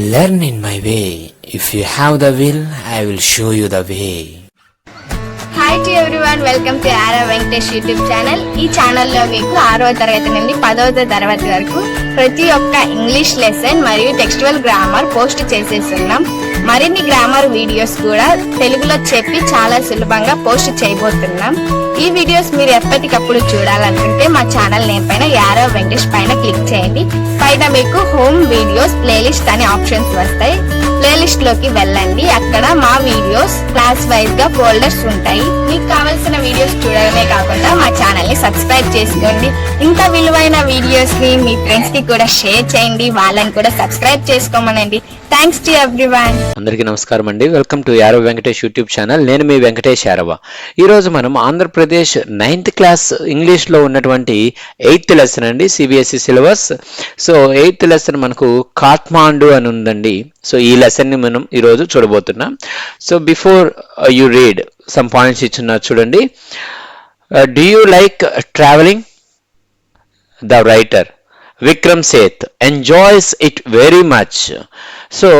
Learn in my way. If you have the will, I will show you the way. Hi to everyone, welcome to Ara Venkatesh YouTube channel. ఈ ఛానల్లో మీకు 6వ తరగతి నుండి 10వ తరగతి వరకు ప్రతి ఒక్క ఇంగ్లీష్ లెసన్ మరియు టెక్స్చువల్ గ్రామర్ పోస్ట్ చేసేస్తున్నాం. మరిన్ని గ్రామర్ వీడియోస్ కూడా తెలుగులో చెప్పి చాలా సులభంగా పోస్ట్ చేయబోతున్నాం. ఈ వీడియోస్ మీరు ఎప్పటికప్పుడు చూడాలనుకుంటే మా ఛానల్ నేమ్ పైన యారో వెంకటేష్ పైన క్లిక్ చేయండి. పైన మీకు హోమ్ వీడియోస్ ప్లేలిస్ట్ అనే ఆప్షన్స్ వస్తాయి. ప్లేలిస్ట్ లోకి వెళ్ళండి. అక్కడ మా వీడియోస్ క్లాస్ వైజ్ గా ఫోల్డర్స్ ఉంటాయి. మీకు కావాల్సిన వీడియోస్ చూడడమే కాకుండా మా ఛానల్ ని సబ్స్క్రైబ్ చేసుకోండి. ఇంత విలువైన వీడియోస్ ని మీ ఫ్రెండ్స్ కి కూడా షేర్ చేయండి. వాళ్ళని కూడా సబ్స్క్రైబ్ చేసుకోమనండి. Thanks to everyone. అందరికీ నమస్కారం అండి. వెల్కమ్ టు యారో వెంకటేష్ యూట్యూబ్ ఛానల్. నేను మీ వెంకటేష్ యారవ. ఈరోజు మనం ఆంధ్రప్రదేశ్ 9th క్లాస్ ఇంగ్లీష్లో ఉన్నటువంటి 8th లెసన్ అండి, CBSE syllabus. So 8th lesson మనకు కాఠ్మాండు అని ఉందండి. సో ఈ లెసన్ని మనం ఈరోజు చూడబోతున్నాం. So before you read some points ఇచ్చున్నారు చూడండి. Do you like travelling? The writer Vikram Seth enjoys it very much. So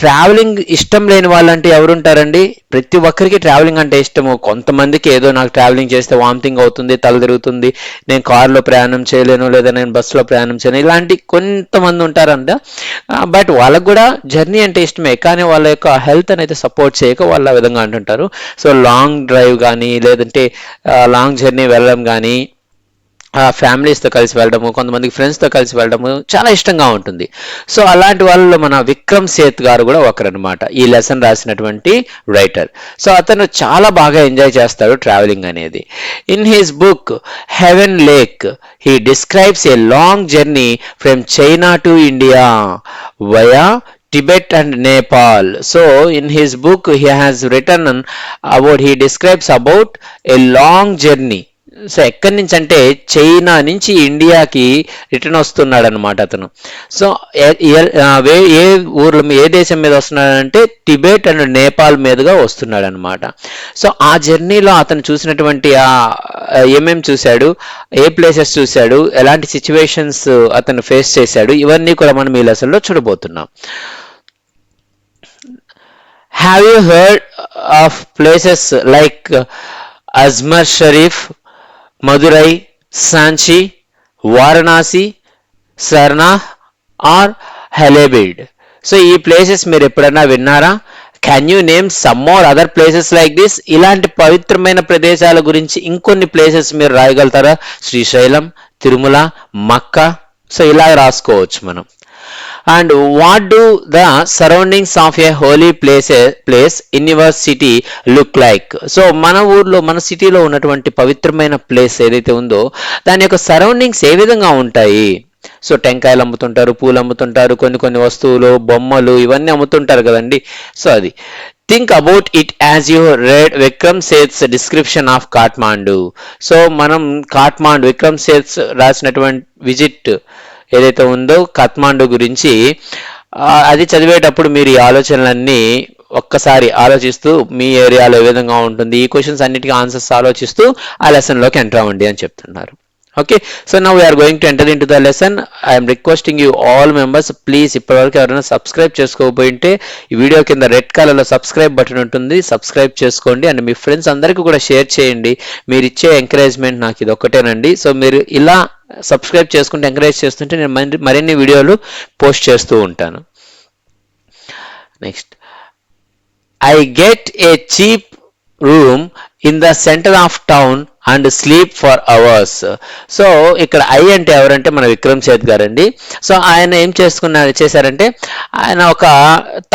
travelling ఇష్టం లేని వాళ్ళంటే ఎవరుంటారండి? ప్రతి ఒక్కరికి ట్రావెలింగ్ అంటే ఇష్టము. కొంతమందికి ఏదో నాకు ట్రావెలింగ్ చేస్తే వామిటింగ్ అవుతుంది, తల తిరుగుతుంది, నేను కారులో ప్రయాణం చేయలేను, లేదా నేను బస్సులో ప్రయాణం చేయను, ఇలాంటి కొంతమంది ఉంటారంట. బట్ వాళ్ళకు కూడా జర్నీ అంటే ఇష్టమే, కానీ వాళ్ళ యొక్క హెల్త్ అనేది సపోర్ట్ చేయక వాళ్ళు ఆ విధంగా అంటుంటారు. సో లాంగ్ డ్రైవ్ కానీ లేదంటే లాంగ్ జర్నీ వెళ్ళడం కానీ, ఫ్యామిలీస్తో కలిసి వెళ్ళడము, కొంతమందికి ఫ్రెండ్స్తో కలిసి వెళ్ళడము చాలా ఇష్టంగా ఉంటుంది. సో అలాంటి వాళ్ళలో మన విక్రమ్ సేత్ గారు కూడా ఒకరనమాట, ఈ లెసన్ రాసినటువంటి రైటర్. సో అతను చాలా బాగా ఎంజాయ్ చేస్తాడు ట్రావెలింగ్ అనేది. In his book Heaven Lake he describes a long journey from China to India via Tibet and Nepal. So in his book he has written about, he describes about a long journey. So ఎక్కడి నుంచి అంటే China నుంచి ఇండియాకి return వస్తున్నాడు అనమాట అతను. So ఏ ఊర్లో, ఏ దేశం మీద వస్తున్నాడంటే టిబెట్ అండ్ నేపాల్ మీదుగా వస్తున్నాడు అనమాట. సో ఆ జర్నీలో అతను చూసినటువంటి ఏమేమి చూశాడు, ఏ ప్లేసెస్ చూశాడు, ఎలాంటి సిచ్యువేషన్స్ అతను ఫేస్ చేశాడు, ఇవన్నీ కూడా మనం ఈ లెసన్లో చూడబోతున్నాం. Have you heard of places like Ajmer Sharif, Madurai, Sanchi, Varanasi, Sarnath or Halebid? So ఈ ప్లేసెస్ మీరు ఎప్పుడైనా విన్నారా? Can you name some more other places like this? ఇలాంటి పవిత్రమైన ప్రదేశాల గురించి ఇంకొన్ని ప్లేసెస్ మీరు రాయగలుగుతారా? శ్రీశైలం, తిరుమల, మక్కా. సో ఇలా రాసుకోవచ్చు మనం. And what do the surroundings of a holy place in your city look like? So మన ఊర్లో, మన సిటీలో ఉన్నటువంటి పవిత్రమైన ప్లేస్ ఏదైతే ఉందో దాని యొక్క సరౌండింగ్స్ ఏ విధంగా ఉంటాయి? సో టెంకాయలు అమ్ముతుంటారు, పూలు అమ్ముతుంటారు, కొన్ని వస్తువులు, బొమ్మలు, ఇవన్నీ అమ్ముతుంటారు కదండి. సో అది think about it as you read Vikram Seth's description of Kathmandu. So మనం కాఠ్మాండు, విక్రమ్ సేత్స్ రాసినటువంటి విజిట్ ఏదైతే ఉందో కాఠ్మాండు గురించి, అది చదివేటప్పుడు మీరు ఈ ఆలోచనలన్నీ ఒక్కసారి ఆలోచిస్తూ మీ ఏరియాలో ఏ విధంగా ఉంటుంది, ఈ క్వశ్చన్స్ అన్నిటికీ ఆన్సర్స్ ఆలోచిస్తూ ఆ లెసన్లోకి ఎంటర్ అవ్వండి అని చెప్తున్నారు. Okay, so now we are going to enter into the lesson. I'm requesting you all members, please ఇప్పటివరకు ఎవరైనా సబ్స్క్రైబ్ చేసుకోకపోయింటే ఈ వీడియో కింద రెడ్ కలర్లో సబ్స్క్రైబ్ బటన్ ఉంటుంది, సబ్స్క్రైబ్ చేసుకోండి. అండ్ మీ ఫ్రెండ్స్ అందరికీ కూడా షేర్ చేయండి. మీరు ఇచ్చే ఎంకరేజ్మెంట్ నాకు ఇది ఒక్కటేనండి. సో మీరు ఇలా సబ్స్క్రైబ్ చేసుకుంటే, ఎంకరేజ్ చేస్తుంటే నేను మరిన్ని వీడియోలు పోస్ట్ చేస్తూ ఉంటాను. Next, I get a cheap room in the centre of town and sleep for hours. So ఇక్కడ ఐ అంటే ఎవరంటే మన విక్రమ్ సేత్ గారండి. సో ఆయన ఏం చేశారంటే ఆయన ఒక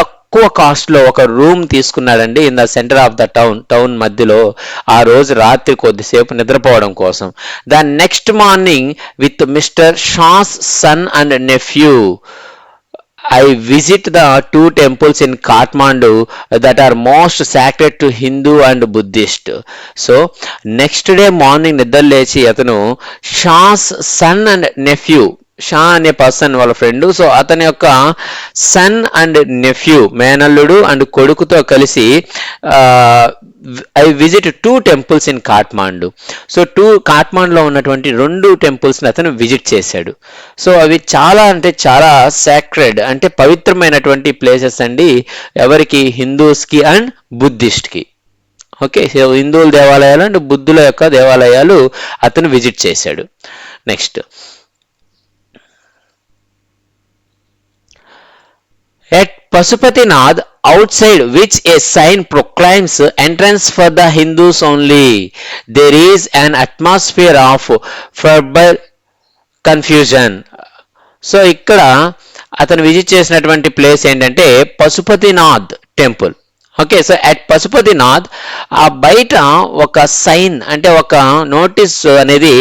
తక్కువ కాస్ట్లో ఒక రూమ్ తీసుకున్నాడండి in the centre of the town మధ్యలో. ఆ రోజు రాత్రి కొద్దిసేపు నిద్రపోవడం కోసం. The next morning with mister Shah's son and nephew I visit the two temples in Kathmandu that are most sacred to Hindu and Buddhist. So next day morning నిద్ర లేచి అతను Shah's son and nephew, Shah అనే పర్సన్ వాళ్ళ friend, so అతని యొక్క son and nephew, మేనల్లుడు and కొడుకుతో కలిసి I visit 2 temples in Kathmandu. So కాఠ్మాండులో ఉన్నటువంటి 2 temples ని అతను విజిట్ చేశాడు. సో అవి చాలా అంటే చాలా సాక్రెడ్ అంటే పవిత్రమైనటువంటి ప్లేసెస్ అండి. ఎవరికి? హిందూస్కి అండ్ బుద్ధిస్ట్కి. ఓకే, సో హిందువుల దేవాలయాలు అండ్ బుద్ధుల యొక్క దేవాలయాలు అతను విజిట్ చేశాడు. Next, at Pashupatinath outside which a sign proclaims entrance for the Hindus only, there is an atmosphere of fervor confusion. So ఇక్కడ అతను విజిట్ చేసినటువంటి ప్లేస్ ఏంటంటే Pashupatinath temple. Okay, so at Pashupatinath ఆ బయట ఒక సైన్ అంటే ఒక నోటీస్ అనేది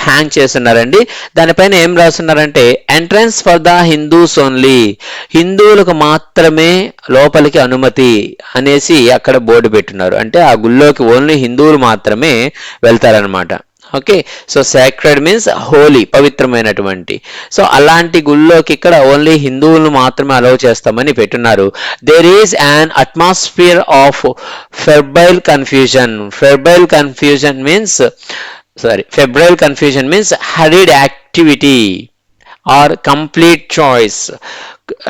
హ్యాంగ్ చేస్తున్నారండి. దానిపైన ఏం రాస్తున్నారంటే entrance for the Hindus only, హిందువులకు మాత్రమే లోపలికి అనుమతి అనేసి అక్కడ బోర్డు పెట్టున్నారు. అంటే ఆ గుళ్ళోకి ఓన్లీ హిందువులు మాత్రమే వెళ్తారనమాట. Okay, so sacred means holy, పవిత్రమైనటువంటి. సో అలాంటి గుళ్ళోకి ఇక్కడ ఓన్లీ హిందువులను మాత్రమే అలౌ చేస్తామని పెట్టున్నారు. There is an atmosphere of febrile confusion. Febrile confusion means hurried activity or complete choice.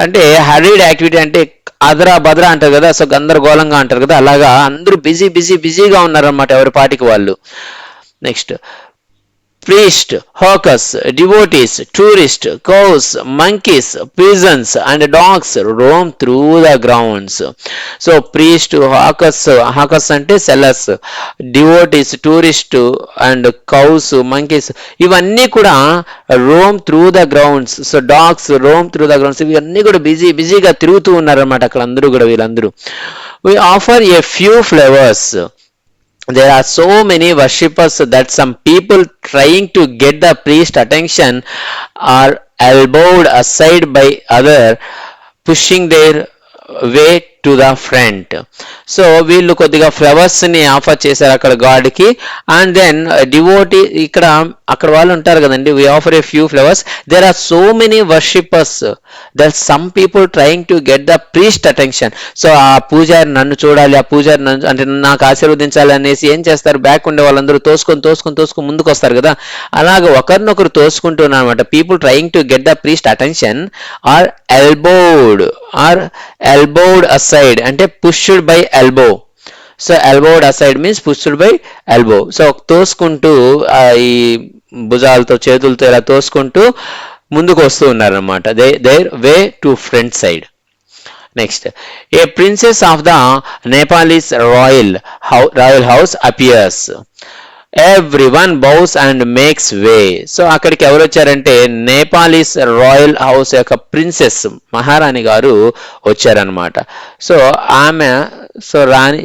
అంటే హరీడ్ యాక్టివిటీ అంటే అదరా బదరా అంటారు కదా, సో గందరగోళంగా అంటారు కదా, అలాగా అందరూ బిజీగా ఉన్నారన్నమాట ఎవరి పాటికి వాళ్ళు. Next, priest, hawkers, devotees, tourists, cows, monkeys, pigeons and dogs roam through the grounds. So priest, hawkers అంటే sellers, devotees, tourists and cows, monkeys ఇవన్నీ కూడా roam through the grounds. So dogs roam through the grounds. ఇవన్నీ కూడా బిజీగా తిరుగుతూ ఉన్నారన్నమాట అక్కడ అందరూ కూడా వీళ్ళందరూ. We offer a few flowers. There are so many worshippers that some people trying to get the priest attention are elbowed aside by other pushing their way to the front. So వీళ్ళు కొద్దిగా ఫ్లవర్స్ని offer చేశారు అక్కడ గాడ్కి. And then devotee అక్కడ వాళ్ళు ఉంటారు కదండి, we offer a few flowers. There are so many worshippers that some people trying to get the priest attention. సో ఆ పూజారి నన్ను చూడాలి, ఆ పూజారి నన్ను అంటే నాకు ఆశీర్వదించాలి అనేసి ఏం చేస్తారు, బ్యాక్ ఉండే వాళ్ళందరూ తోసుకొని ముందుకు వస్తారు కదా, అలాగ ఒకరినొకరు తోసుకుంటున్నారు అనమాట. People trying to get the priest attention are elbowed aside అంటే pushed by elbow. సో elbowed aside means pushed by elbow. సో తోసుకుంటూ ఈ భుజాలతో చేతులతో ఇలా తోసుకుంటూ ముందుకు వస్తూ ఉన్నారనమాట. their way to front side. Next, a princess of the Nepalese royal house appears. Everyone bows and makes way. So అక్కడికి ఎవరు వచ్చారంటే నేపాలీస్ రాయల్ హౌస్ యొక్క ప్రిన్సెస్ మహారాణి గారు వచ్చారనమాట. సో ఆమె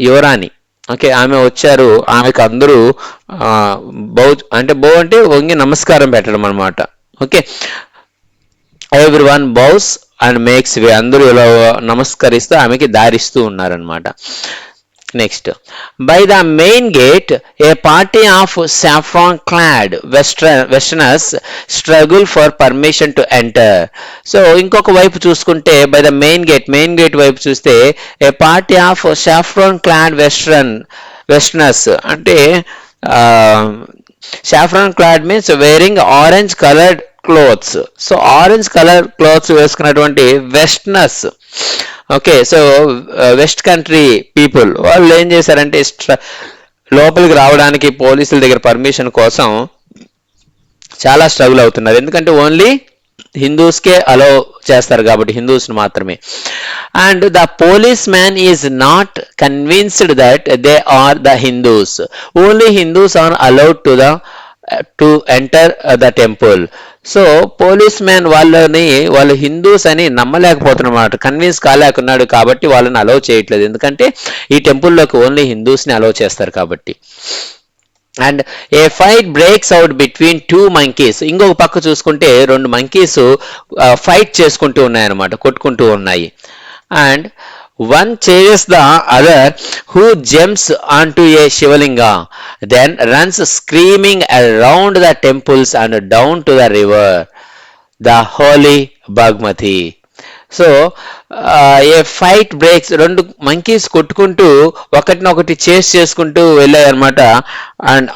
యువరాణి, ఓకే, ఆమె వచ్చారు. ఆమెకు అందరూ బౌ అంటే వంగి నమస్కారం పెట్టడం అనమాట. Okay, everyone bows and makes way, అందరూ ఇలా నమస్కరిస్తూ ఆమెకి దారిస్తూ ఉన్నారనమాట. Next, by the main gate, a party of saffron-clad Westerners struggle for permission to enter. So, ఇంకొక వైపు చూసుకుంటే by the main gate వైపు చూస్తే a party of saffron-clad Westerners అంటే saffron-clad means wearing orange-colored clothes. So, orange-colored clothes వేసుకున్నటువంటి Westerners. Okay, so west country people వాళ్ళు ఏం చేశారంటే లోపలికి రావడానికి పోలీసుల దగ్గర పర్మిషన్ కోసం చాలా స్ట్రగుల్ అవుతున్నారు. ఎందుకంటే ఓన్లీ హిందూస్కే అలో చేస్తారు కాబట్టి, హిందూస్ని మాత్రమే. And the policeman is not convinced that they are the Hindus. Only Hindus are allowed to enter the temple. So policeman వాళ్ళు హిందూస్ అని నమ్మలేకపోతున్నమాట, కన్విన్స్ కాలేకున్నాడు కాబట్టి వాళ్ళని అలౌ చేయట్లేదు. ఎందుకంటే ఈ టెంపుల్లోకి ఓన్లీ హిందూస్ని అలౌ చేస్తారు కాబట్టి. And a fight breaks out between 2 monkeys. ఇంకొక పక్క చూసుకుంటే 2 monkeys ఫైట్ చేసుకుంటూ ఉన్నాయన్నమాట, కొట్టుకుంటూ ఉన్నాయి. And one chases the other, who jumps onto a Shivalinga, then runs screaming around the temples and down to the river, the holy Bagmati. So a fight breaks, రెండు monkeys కొట్టుకుంటూ ఒకటినొకటి chase చేసుకుంటూ వెళ్ళాయి అనమాట. And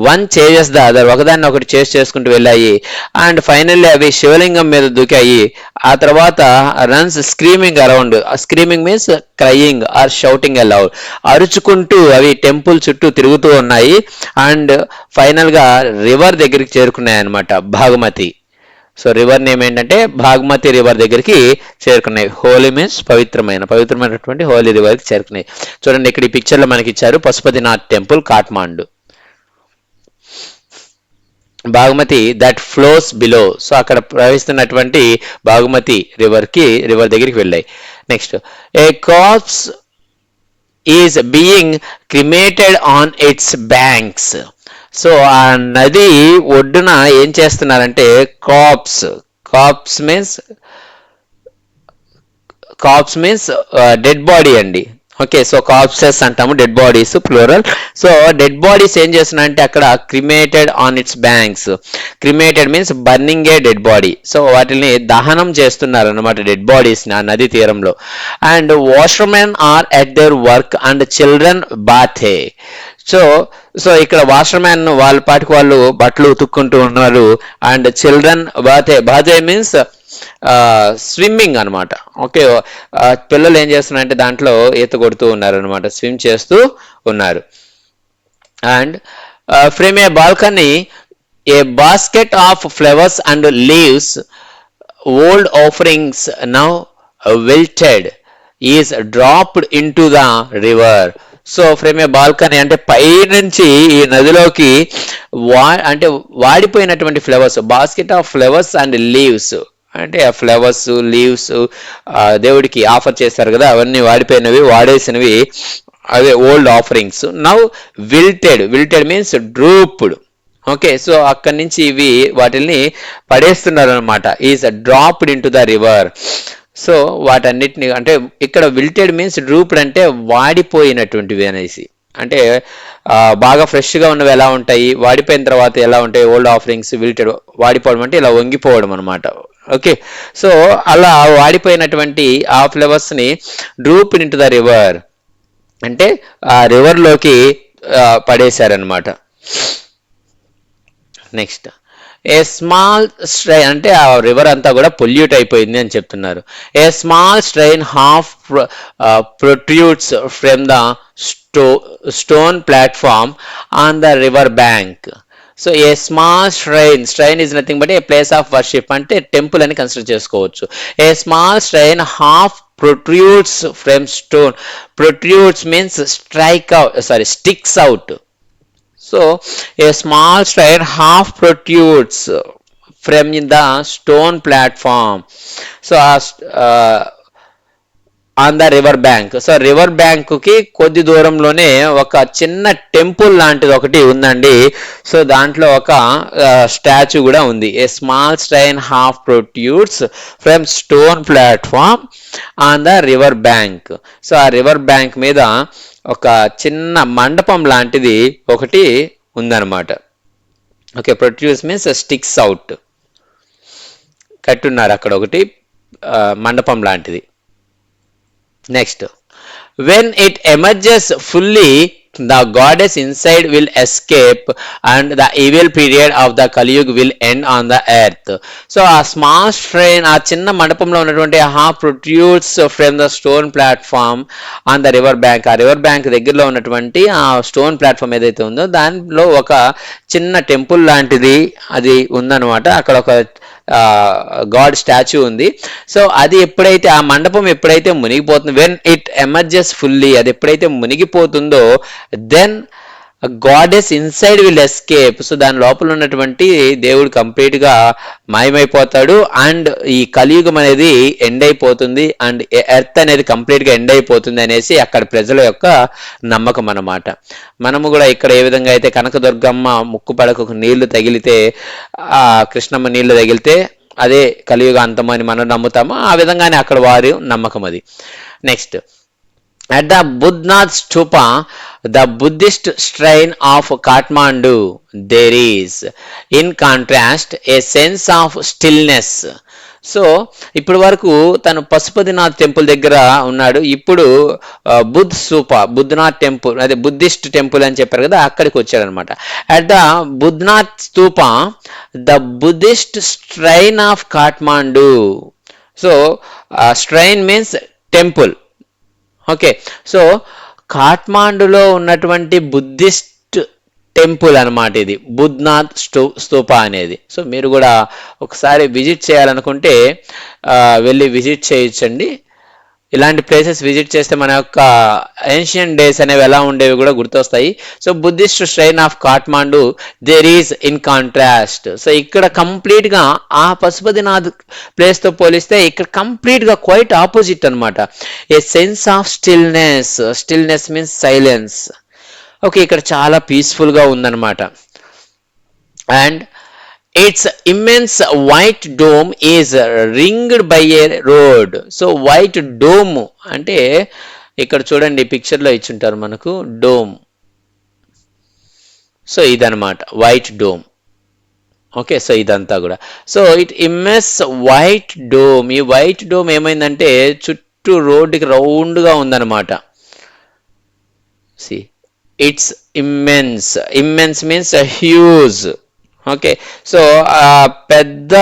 one chases the other, ఒకదాన్ని ఒకటి చేస్ చేసుకుంటూ వెళ్ళాయి. అండ్ ఫైనల్లీ అవి శివలింగం మీద దూకాయి. ఆ తర్వాత runs screaming around, screaming means crying or shouting aloud, అరుచుకుంటూ అవి టెంపుల్ చుట్టూ తిరుగుతూ ఉన్నాయి. అండ్ ఫైనల్ గా రివర్ దగ్గరికి చేరుకున్నాయి అనమాట, భాగమతి. సో రివర్ నేమ్ ఏంటంటే భాగమతి రివర్ దగ్గరికి చేరుకున్నాయి. హోలీ మీన్స్ పవిత్రమైనటువంటి హోలీ రివర్కి చేరుకున్నాయి. చూడండి ఇక్కడ ఈ పిక్చర్ లో మనకి ఇచ్చారు Pashupatinath temple, Kathmandu. Bagmati that flows below, so అక్కడ ప్రవహిస్తున్నటువంటి భాగమతి రివర్ దగ్గరికి వెళ్ళాయి. Next, a corpse is being cremated on its banks. So ఆ నది ఒడ్డున ఏం చేస్తున్నారంటే కార్ప్స్ మీన్స్ డెడ్ బాడీ అండి. ఓకే, సో కార్ప్సెస్ అంటాము, dead bodies plural. So dead bodies ఏం చేస్తున్నారంటే అక్కడ cremated on its banks. Cremated means burning a dead body. So వాటిని దహనం చేస్తున్నారు అనమాట, డెడ్ బాడీస్ ఆ నది తీరంలో. And washermen are at their work and children bathe. So ఇక్కడ వాషర్మెన్ వాళ్ళ పాటికి వాళ్ళు బట్టలు ఉతుక్కుంటూ ఉన్నారు. And children bathe means swimming అనమాట. ఓకే, పిల్లలు ఏం చేస్తున్నారంటే దాంట్లో ఈత కొడుతూ ఉన్నారు అనమాట, స్విమ్ చేస్తూ ఉన్నారు. And from a balcony a basket of flowers and leaves, old offerings now wilted is dropped into the river. So from a balcony అంటే పై నుంచి ఈ నదిలోకి అంటే వాడిపోయినటువంటి flowers, basket of flowers and leaves అంటే ఆ ఫ్లవర్స్ లీవ్స్ దేవుడికి ఆఫర్ చేస్తారు కదా, అవన్నీ వాడిపోయినవి, వాడేసినవి, అదే old offerings. Now wilted means drooped. Okay, so అక్కడి నుంచి ఇవి వాటిని పడేస్తున్నారు అనమాట. Is dropped into the river. So వాటన్నిటిని అంటే ఇక్కడ విల్టెడ్ మీన్స్ డ్రూప్డ్ అంటే వాడిపోయినటువంటివి అనేసి. అంటే బాగా ఫ్రెష్గా ఉన్నవి ఎలా ఉంటాయి, వాడిపోయిన తర్వాత ఎలా ఉంటాయి, ఓల్డ్ ఆఫరింగ్స్. విల్టెడ్ వాడిపోవడం అంటే ఇలా వంగిపోవడం అనమాట. ఓకే, సో అలా వాడిపోయినటువంటి ఆ ఫ్లవర్స్ని droop into the river అంటే ఆ రివర్లోకి పడేశారనమాట. నెక్స్ట్, ఏ స్మాల్ స్ట్రైన్ అంటే ఆ రివర్ అంతా కూడా పొల్యూట్ అయిపోయింది అని చెప్తున్నారు. A small shrine half protrudes from the stone platform on the river bank. So a small shrine is nothing but a place of worship అంటే టెంపుల్ అని consider చేసుకోవచ్చు. A small shrine half protrudes from stone. Protrudes means sticks out. So a small strand half protrudes from the stone platform. So on the river bank. So river bank కి కొద్ది దూరంలోనే ఒక చిన్న temple లాంటిది ఒకటి ఉందండి. So దాంట్లో ఒక స్టాచ్యూ కూడా ఉంది. A small shrine half protrudes from stone platform on the river bank. So ఆ రివర్ బ్యాంక్ మీద ఒక చిన్న మండపం లాంటిది ఒకటి ఉందన్నమాట. Okay, protrudes means sticks out, కట్టున్నారు అక్కడ ఒకటి మండపం లాంటిది. Next, when it emerges fully, the goddess inside will escape and the evil period of the Kali Yuga will end on the earth. So a small shrine, ఆ చిన్న మండపంలో ఉన్నటువంటి half protrudes from the stone platform on the river bank. ఆ river bank దగ్గరలో ఉన్నటువంటి ఆ stone platform ఏదైతే ఉందో దానిలో ఒక చిన్న టెంపుల్ లాంటిది అది ఉందన్నమాట. అక్కడ ఒక గాడ్ స్టాచ్యూ ఉంది. సో అది ఎప్పుడైతే ఆ మండపం ఎప్పుడైతే మునిగిపోతుందో, వెన్ ఇట్ ఎమర్జెస్ ఫుల్లీ, అది ఎప్పుడైతే మునిగిపోతుందో, then goddess inside will escape. So దాని లోపల ఉన్నటువంటి దేవుడు కంప్లీట్ గా మాయమైపోతాడు. అండ్ ఈ కలియుగం అనేది ఎండ్ అయిపోతుంది, అండ్ ఎర్త్ అనేది కంప్లీట్ గా ఎండ్ అయిపోతుంది అనేసి అక్కడ ప్రజల యొక్క నమ్మకం అన్నమాట. మనము కూడా ఇక్కడ ఏ విధంగా అయితే కనకదుర్గమ్మ ముక్కు పడకకు నీళ్లు తగిలితే, ఆ కృష్ణమ్మ నీళ్లు తగిలితే అదే కలియుగ అంతమని మనం నమ్ముతాము, ఆ విధంగానే అక్కడ వారి నమ్మకం అది. Next, at the Budnath Stupa, the Buddhist shrine of Kathmandu, there is, in contrast, a sense of stillness. So ఇప్పటి వరకు తను పశుపతినాథ్ టెంపుల్ దగ్గర ఉన్నాడు. ఇప్పుడు బుద్ధనాథ్ టెంపుల్, అదే బుద్ధిస్ట్ టెంపుల్ అని చెప్పారు కదా, అక్కడికి వచ్చాడు అనమాట. At the Boudhanath stupa the Buddhist strain of Kathmandu. So shrine means temple. Okay, so కాఠ్మాండులో ఉన్నటువంటి బుద్ధిస్ట్ టెంపుల్ అనమాట ఇది, బుద్ధనాథ్ స్తూప అనేది. సో మీరు కూడా ఒకసారి విజిట్ చేయాలనుకుంటే వెళ్ళి విజిట్ చేయొచ్చండి. ఇలాంటి ప్లేసెస్ విజిట్ చేస్తే మన యొక్క ఏన్షియంట్ డేస్ అనేవి ఎలా ఉండేవి కూడా గుర్తొస్తాయి. So Buddhist strain of Kathmandu there is in contrast. So ఇక్కడ కంప్లీట్గా ఆ పశుపతినాథ్ ప్లేస్తో పోలిస్తే ఇక్కడ కంప్లీట్గా క్వైట్ ఆపోజిట్ అనమాట. A sense of stillness, stillness means silence. Okay, ఇక్కడ చాలా పీస్ఫుల్గా ఉందన్నమాట. And its immense white dome is ringed by a road. So white dome అంటే ఇక్కడ చూడండి పిక్చర్లో ఇచ్చుంటారు మనకు డోమ్. సో ఇదనమాట వైట్ డోమ్. ఓకే, సో ఇదంతా కూడా. So it immense white dome. ఈ వైట్ డోమ్ ఏమైందంటే చుట్టూ రోడ్డుకి రౌండ్గా ఉందన్నమాట. See it's immense. Immense means huge. Okay, so పెద్ద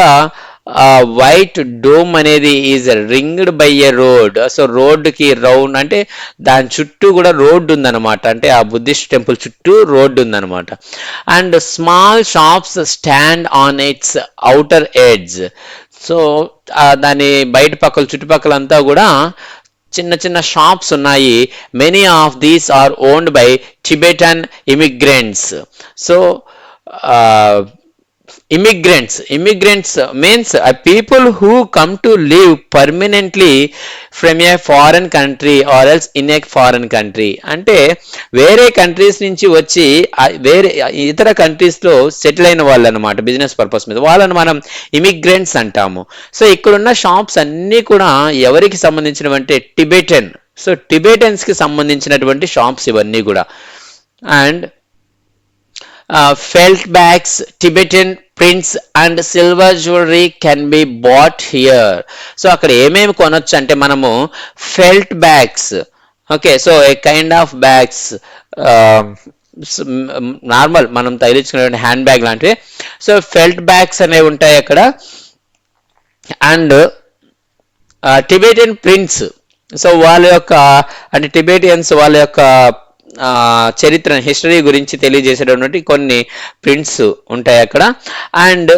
వైట్ డోమ్ అనేది is ringed by a road. So రోడ్డుకి రౌండ్ అంటే దాని చుట్టూ కూడా రోడ్డు ఉందన్నమాట. అంటే ఆ బుద్ధిస్ట్ టెంపుల్ చుట్టూ రోడ్డు ఉందన్నమాట. And small shops stand on its outer edge. So దాని బయట పక్కల చుట్టుపక్కలంతా కూడా చిన్న చిన్న షాప్స్ ఉన్నాయి. Many of these are owned by Tibetan immigrants. So immigrants means a people who come to live permanently from a foreign country or else in a foreign country. అంటే వేరే కంట్రీస్ నుంచి వచ్చి వేరే ఇతర కంట్రీస్లో సెటిల్ అయిన వాళ్ళు అనమాట, బిజినెస్ పర్పస్ మీద. వాళ్ళని మనం ఇమిగ్రెంట్స్ అంటాము. సో ఇక్కడున్న షాప్స్ అన్నీ కూడా ఎవరికి సంబంధించినవంటే టిబెటన్. సో టిబెటన్స్కి సంబంధించినటువంటి షాప్స్ ఇవన్నీ కూడా. And felt bags, Tibetan prints and silver jewelry can be bought here. So అక్కడ ఏమేమి కొనొచ్చు అంటే మనము felt bags. Okay, so A kind of bags, normal మనం తగిలించుకునే హ్యాండ్ బ్యాగ్ లాంటివి. సో ఫెల్ట్ బ్యాగ్స్ అనేవి ఉంటాయి అక్కడ. And Tibetan prints. సో వాళ్ళ యొక్క అంటే టిబెటియన్స్ వాళ్ళ యొక్క చరిత్ర, హిస్టరీ గురించి తెలియజేసేటటువంటి కొన్ని ప్రింట్స్ ఉంటాయి అక్కడ. And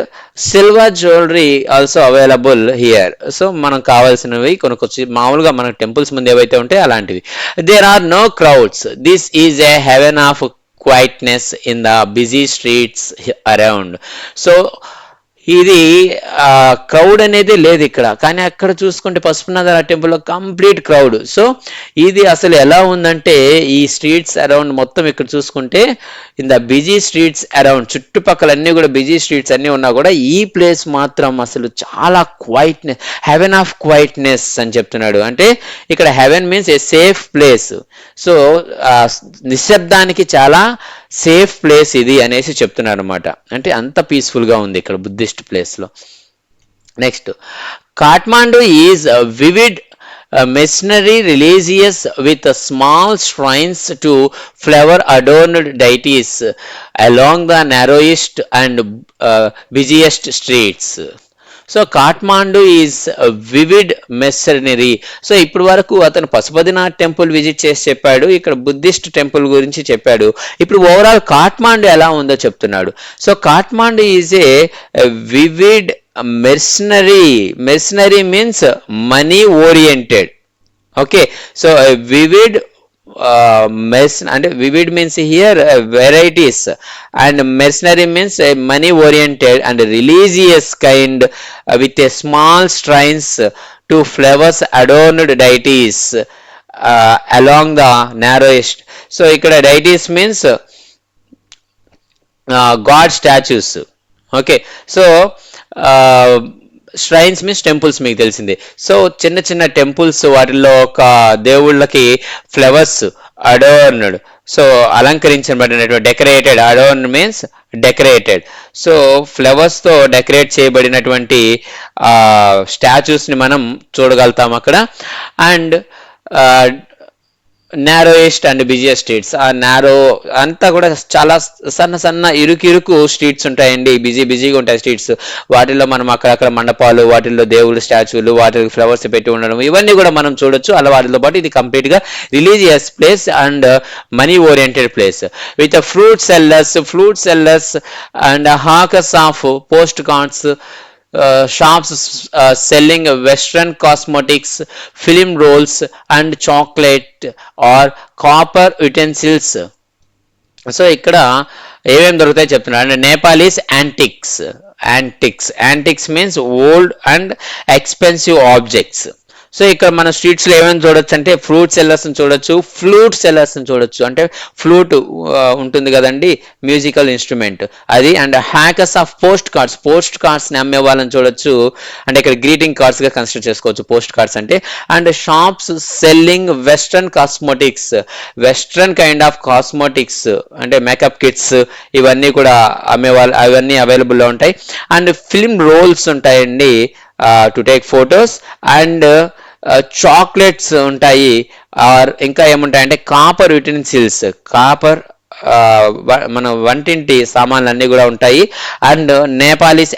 silver jewellery also available here. So మనం కావాల్సినవి కొనుక్కొచ్చి, మామూలుగా మన టెంపుల్స్ ముందు ఏవైతే ఉంటాయో అలాంటివి. There are no crowds. This is a haven of quietness in the busy streets around. So ఇది క్రౌడ్ అనేది లేదు ఇక్కడ. కానీ అక్కడ చూసుకుంటే పశుపతినాథ టెంపుల్లో కంప్లీట్ క్రౌడ్. సో ఇది అసలు ఎలా ఉందంటే ఈ స్ట్రీట్స్ అరౌండ్ మొత్తం ఇక్కడ చూసుకుంటే in the busy streets around, చుట్టుపక్కల అన్నీ కూడా బిజీ స్ట్రీట్స్ అన్నీ ఉన్నా కూడా ఈ ప్లేస్ మాత్రం అసలు చాలా క్వైట్నెస్, హెవెన్ ఆఫ్ క్వైట్నెస్ అని చెప్తున్నాడు. అంటే ఇక్కడ heaven means a safe place. So నిశ్శబ్దానికి చాలా సేఫ్ ప్లేస్ ఇది అనేసి చెప్తున్నారు అనమాట. అంటే అంత పీస్ఫుల్గా ఉంది ఇక్కడ బుద్ధిస్ట్ ప్లేస్లో. Next, Kathmandu is vivid masonry religious with small shrines to flower adorned deities along the narrowest and busiest streets. So Kathmandu is vivid mercenary. So ఇప్పుడు వరకు అతను పశుపతినాథ్ టెంపుల్ విజిట్ చేసి చెప్పాడు, ఇక్కడ బుద్ధిస్ట్ టెంపుల్ గురించి చెప్పాడు. ఇప్పుడు ఓవరాల్ కాఠ్మాండు ఎలా ఉందో చెప్తున్నాడు. So Kathmandu is a vivid mercenary. Mercenary means money oriented. Okay, so vivid అంటే vivid means here varieties and mercenary means money oriented and religious kind with a small shrines to flowers adorned deities along the narrowest. So ikkada deities means god statues. Okay, so shrines means temples, మీకు తెలిసిందే. So చిన్న చిన్న temples, వాటిల్లో ఒక దేవుళ్ళకి flowers adorned, so అలంకరించబడినటువంటి, decorated, adorn means decorated. So ఫ్లవర్స్తో decorate చేయబడినటువంటి స్టాచ్యూస్ని మనం చూడగలుగుతాం అక్కడ. And narrowest and busiest streets, ఆ నారో అంతా కూడా చాలా సన్న ఇరుకు స్ట్రీట్స్ ఉంటాయండి, బిజీగా ఉంటాయి స్ట్రీట్స్. వాటిల్లో మనం అక్కడక్కడ మండపాలు, వాటిల్లో దేవుళ్ళ స్టాచ్యూలు, వాటికి ఫ్లవర్స్ పెట్టి ఉండడం, ఇవన్నీ కూడా మనం చూడొచ్చు. అలా వాటితో పాటు ఇది కంప్లీట్గా religious place and money oriented place with fruit sellers and hawkers of post cards, shops selling western cosmetics, film rolls and chocolate or copper utensils. So ఇక్కడ ఏమేమి దొరుకుతాయి చెప్తున్నారు అంటే Nepalese antiques means old and expensive objects. So ఇక్కడ మన స్ట్రీట్స్లో ఏమేమి చూడొచ్చు అంటే ఫ్రూట్ సెల్లర్స్ని చూడొచ్చు, ఫ్లూట్ సెల్లర్స్ని చూడొచ్చు, అంటే ఫ్లూట్ ఉంటుంది కదండి మ్యూజికల్ ఇన్స్ట్రుమెంట్ అది. అండ్ హ్యాకర్స్ ఆఫ్ పోస్ట్ కార్డ్స్ని అమ్మే వాళ్ళని చూడొచ్చు, అంటే ఇక్కడ గ్రీటింగ్ కార్డ్స్గా కన్సిడర్ చేసుకోవచ్చు పోస్ట్ కార్డ్స్ అంటే. And shops selling western kind of cosmetics అంటే మేకప్ కిట్స్, ఇవన్నీ కూడా అమ్మేవాళ్ళు, అవన్నీ అవైలబుల్లో ఉంటాయి. అండ్ ఫిల్మ్ రోల్స్ ఉంటాయండి to take photos. And chocolates ఉంటాయి. ఆర్ ఇంకా ఏముంటాయంటే కాపర్ యుటెన్సిల్స్, మన వంటింటి సామాన్లు అన్నీ కూడా ఉంటాయి. అండ్ నేపాలీస్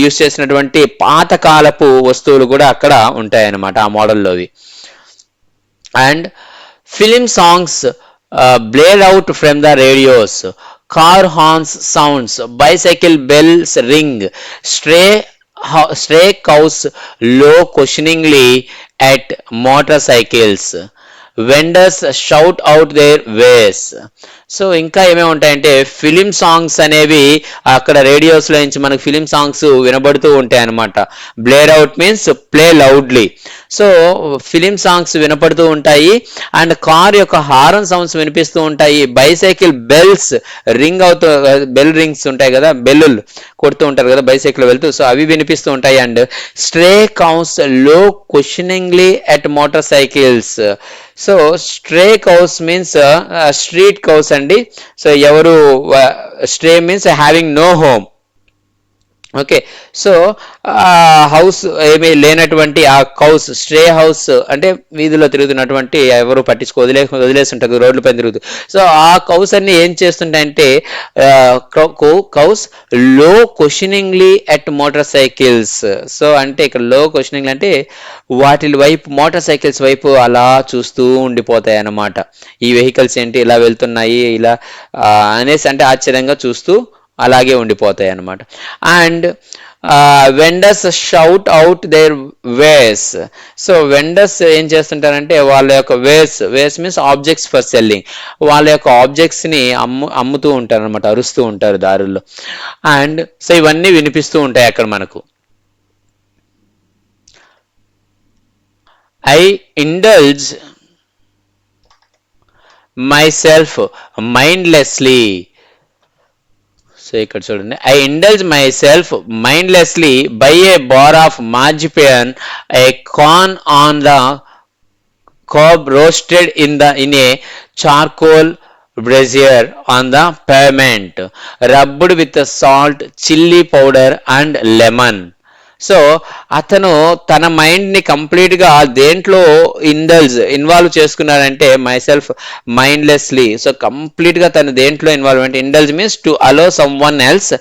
యూస్ చేసినటువంటి పాతకాలపు వస్తువులు కూడా అక్కడ ఉంటాయి అన్నమాట ఆ మోడల్లోవి. And film songs blared out from the radios, car horns sounds, bicycle bells ring, stray cows low questioningly at motorcycles, vendors shout out their wares. So ఇంకా ఏమేమి ఉంటాయంటే ఫిలిం సాంగ్స్ అనేవి అక్కడ రేడియోస్లో నుంచి మనకు ఫిలిం సాంగ్స్ వినబడుతూ ఉంటాయి అన్నమాట. Blare out means play loudly. So film songs వినపడుతూ ఉంటాయి. అండ్ కార్ యొక్క హారన్ సౌండ్స్ వినిపిస్తూ ఉంటాయి. బైసైకిల్ బెల్స్ బెల్ రింగ్స్ ఉంటాయి కదా, బెల్లులు కొడుతూ ఉంటారు కదా బైసైకిల్ వెళ్తూ, సో అవి వినిపిస్తూ ఉంటాయి. And stray cows low questioningly at motorcycles. So stray cows means street cows అండి. సో ఎవరు stray means having no home. Okay, so house ఏమీ లేనటువంటి ఆ కౌస్, స్ట్రే హౌస్ అంటే వీధిలో తిరుగుతున్నటువంటి ఎవరు వదిలేసి ఉంటారు రోడ్ల పైన తిరుగుతూ. సో ఆ కౌస్ అన్ని ఏం చేస్తుంటాయంటే cows low questioningly at motorcycles. So అంటే ఇక్కడ లో క్వశ్చనింగ్ అంటే వాటి వైపు, మోటార్ సైకిల్స్ వైపు అలా చూస్తూ ఉండిపోతాయి అన్నమాట. ఈ వెహికల్స్ ఏంటి ఇలా వెళ్తున్నాయి ఇలా అనేసి అంటే ఆశ్చర్యంగా చూస్తూ అలాగే ఉండిపోతాయి అన్నమాట. And vendors shout out there ways. So vendors ఏం చేస్తుంటారంటే వాళ్ళ యొక్క వేస్ మీన్స్ ఆబ్జెక్ట్స్ ఫర్ సెల్లింగ్, వాళ్ళ యొక్క ఆబ్జెక్ట్స్ని అమ్ముతూ ఉంటారు అనమాట, అరుస్తూ ఉంటారు దారుల్లో. అండ్ సో ఇవన్నీ వినిపిస్తూ ఉంటాయి అక్కడ మనకు. I indulge myself mindlessly. So ఇక్కడ చూడండి, I indulge myself mindlessly by a bar of marzipan, a corn on the cob roasted in a charcoal brazier on the pavement, rubbed with salt, chili powder and lemon. So అతను తన మైండ్ని కంప్లీట్గా దేంట్లో involve చేసుకున్నాడంటే myself mindlessly. So కంప్లీట్గా తను దేంట్లో involve అంటే indulge means to allow someone else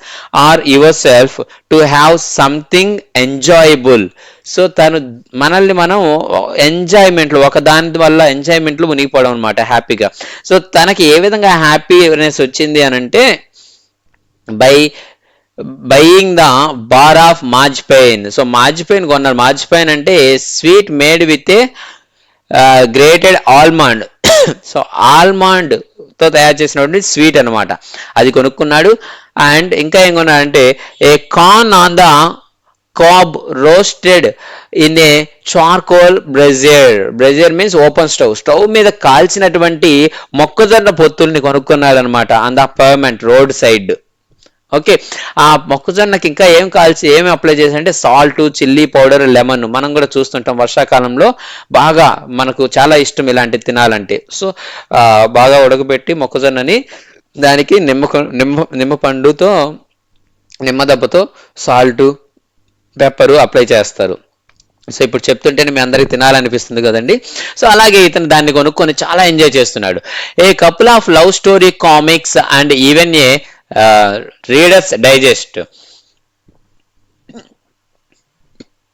or yourself to have something enjoyable. So తను మనల్ని మనం ఎంజాయ్మెంట్లు, ఒక దాని వల్ల ఎంజాయ్మెంట్లు మునిగిపోవడం అనమాట హ్యాపీగా. సో తనకి ఏ విధంగా హ్యాపీనెస్ వచ్చింది అని అంటే buying the bar of marzipan. So marzipan కొన్నారు. మార్జిపైన్ అంటే sweet made with a grated almond. So almond తో తయారు చేసినటువంటి స్వీట్ అనమాట, అది కొనుక్కున్నాడు. అండ్ ఇంకా ఏం కొన్నాడంటే a corn on the cob roasted in a charcoal brazier means open stove మీద కాల్చినటువంటి మొక్కజొన్న పొత్తుల్ని కొనుక్కున్నాడు అనమాట on the permanent road side. Okay, ఆ మొక్కజొన్నకి ఇంకా ఏమి అప్లై చేశారంటే సాల్ట్, చిల్లీ పౌడర్, లెమన్. మనం కూడా చూస్తుంటాం వర్షాకాలంలో బాగా మనకు చాలా ఇష్టం ఇలాంటివి తినాలంటే. సో బాగా ఉడకబెట్టి మొక్కజొన్నని దానికి నిమ్మ పండుతో నిమ్మ దెబ్బతో సాల్టు పెప్పరు అప్లై చేస్తారు. సో ఇప్పుడు చెప్తుంటేనే మీ అందరికి తినాలనిపిస్తుంది కదండి. సో అలాగే ఇతను దాన్ని కొనుక్కొని చాలా ఎంజాయ్ చేస్తున్నాడు. A couple of love story comics and even a readers digest.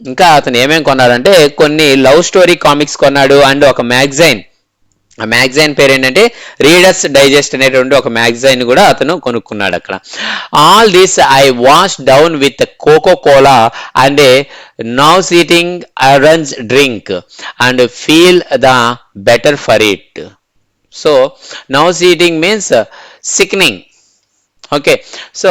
ఇంకా అతను ఏమేం కొన్నాడంటే కొన్ని లవ్ స్టోరీ కామిక్స్ కొన్నాడు అండ్ ఒక మ్యాగజైన్. ఆ మ్యాగజైన్ పేరు ఏంటంటే రీడర్స్ డైజెస్ట్ అనేటువంటి ఒక మ్యాగజైన్ కూడా అతను కొనుక్కున్నాడు అక్కడ. All this I wash down with Coca Cola and a nauseating orange drink and feel the better for it. So nauseating means sickening. Okay, so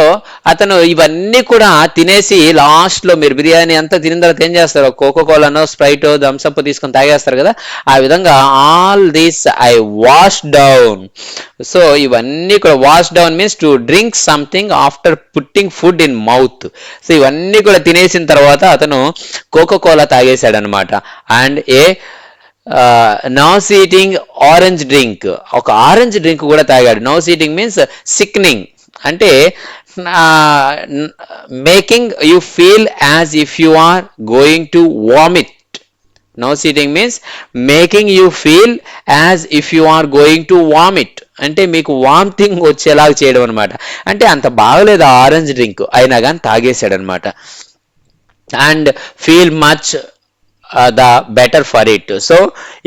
అతను ఇవన్నీ కూడా తినేసి లాస్ట్లో మీరు బిర్యానీ అంతా తినిన తర్వాత ఏం చేస్తారు, కోకో కోలానో స్ప్రైటో థమ్స్అప్ తీసుకొని తాగేస్తారు కదా, ఆ విధంగా all this I wash down. So ఇవన్నీ కూడా wash down means to drink something after putting food in mouth. So ఇవన్నీ కూడా తినేసిన తర్వాత అతను కోకో కోలా తాగేశాడు అనమాట. And a nauseating orange drink, ఒక ఆరెంజ్ డ్రింక్ కూడా తాగాడు. నౌస్ ఈటింగ్ మీన్స్ సిక్నింగ్, అంటే making you feel as if you are going to vomit. Nauseating means making you feel as if you are going to vomit, అంటే మీకు vomiting వచ్చేలాగా చేయడం అనమాట. అంటే అంత బాగలేదు ఆ ఆరెంజ్ డ్రింక్, అయినా కానీ తాగేశాడు అనమాట. And feel much the better for it. So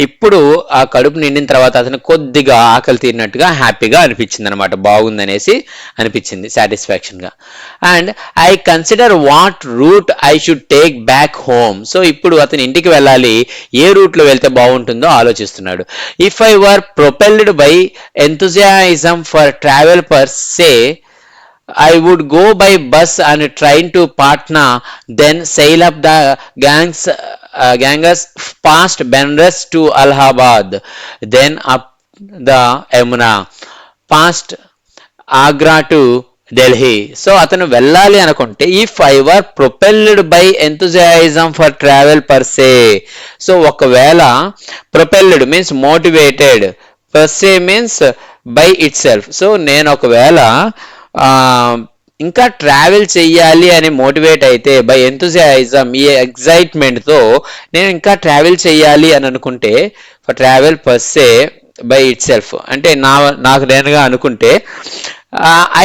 ఇప్పుడు ఆ కడుపు నిండిన తర్వాత అతను కొద్దిగా ఆకలి తీరినట్టుగా హ్యాపీగా అనిపించింది అనమాట, బాగుందనేసి అనిపించింది, సాటిస్ఫాక్షన్గా. And I consider what route I should take back home. So ఇప్పుడు అతను ఇంటికి వెళ్ళాలి, ఏ రూట్లో వెళ్తే బాగుంటుందో ఆలోచిస్తున్నాడు. If I were propelled by enthusiasm for travel per se I would go by bus and train to Patna, then sail up the Ganges past Benares to Allahabad, then up the Yamuna past Agra to Delhi. So అతను వెళ్ళాలి అనుకుంటే if I were propelled by enthusiasm for travel per se. So ఒకవేళ propelled means motivated, per se means by itself. So నేను ఒకవేళ ఇంకా travel చెయ్యాలి అని motivate అయితే బై ఎంథూజియాజం, ఈ ఎగ్జైట్మెంట్తో నేను ఇంకా ట్రావెల్ చెయ్యాలి అని అనుకుంటే for travel per se by itself, అంటే నాకు నేనుగా అనుకుంటే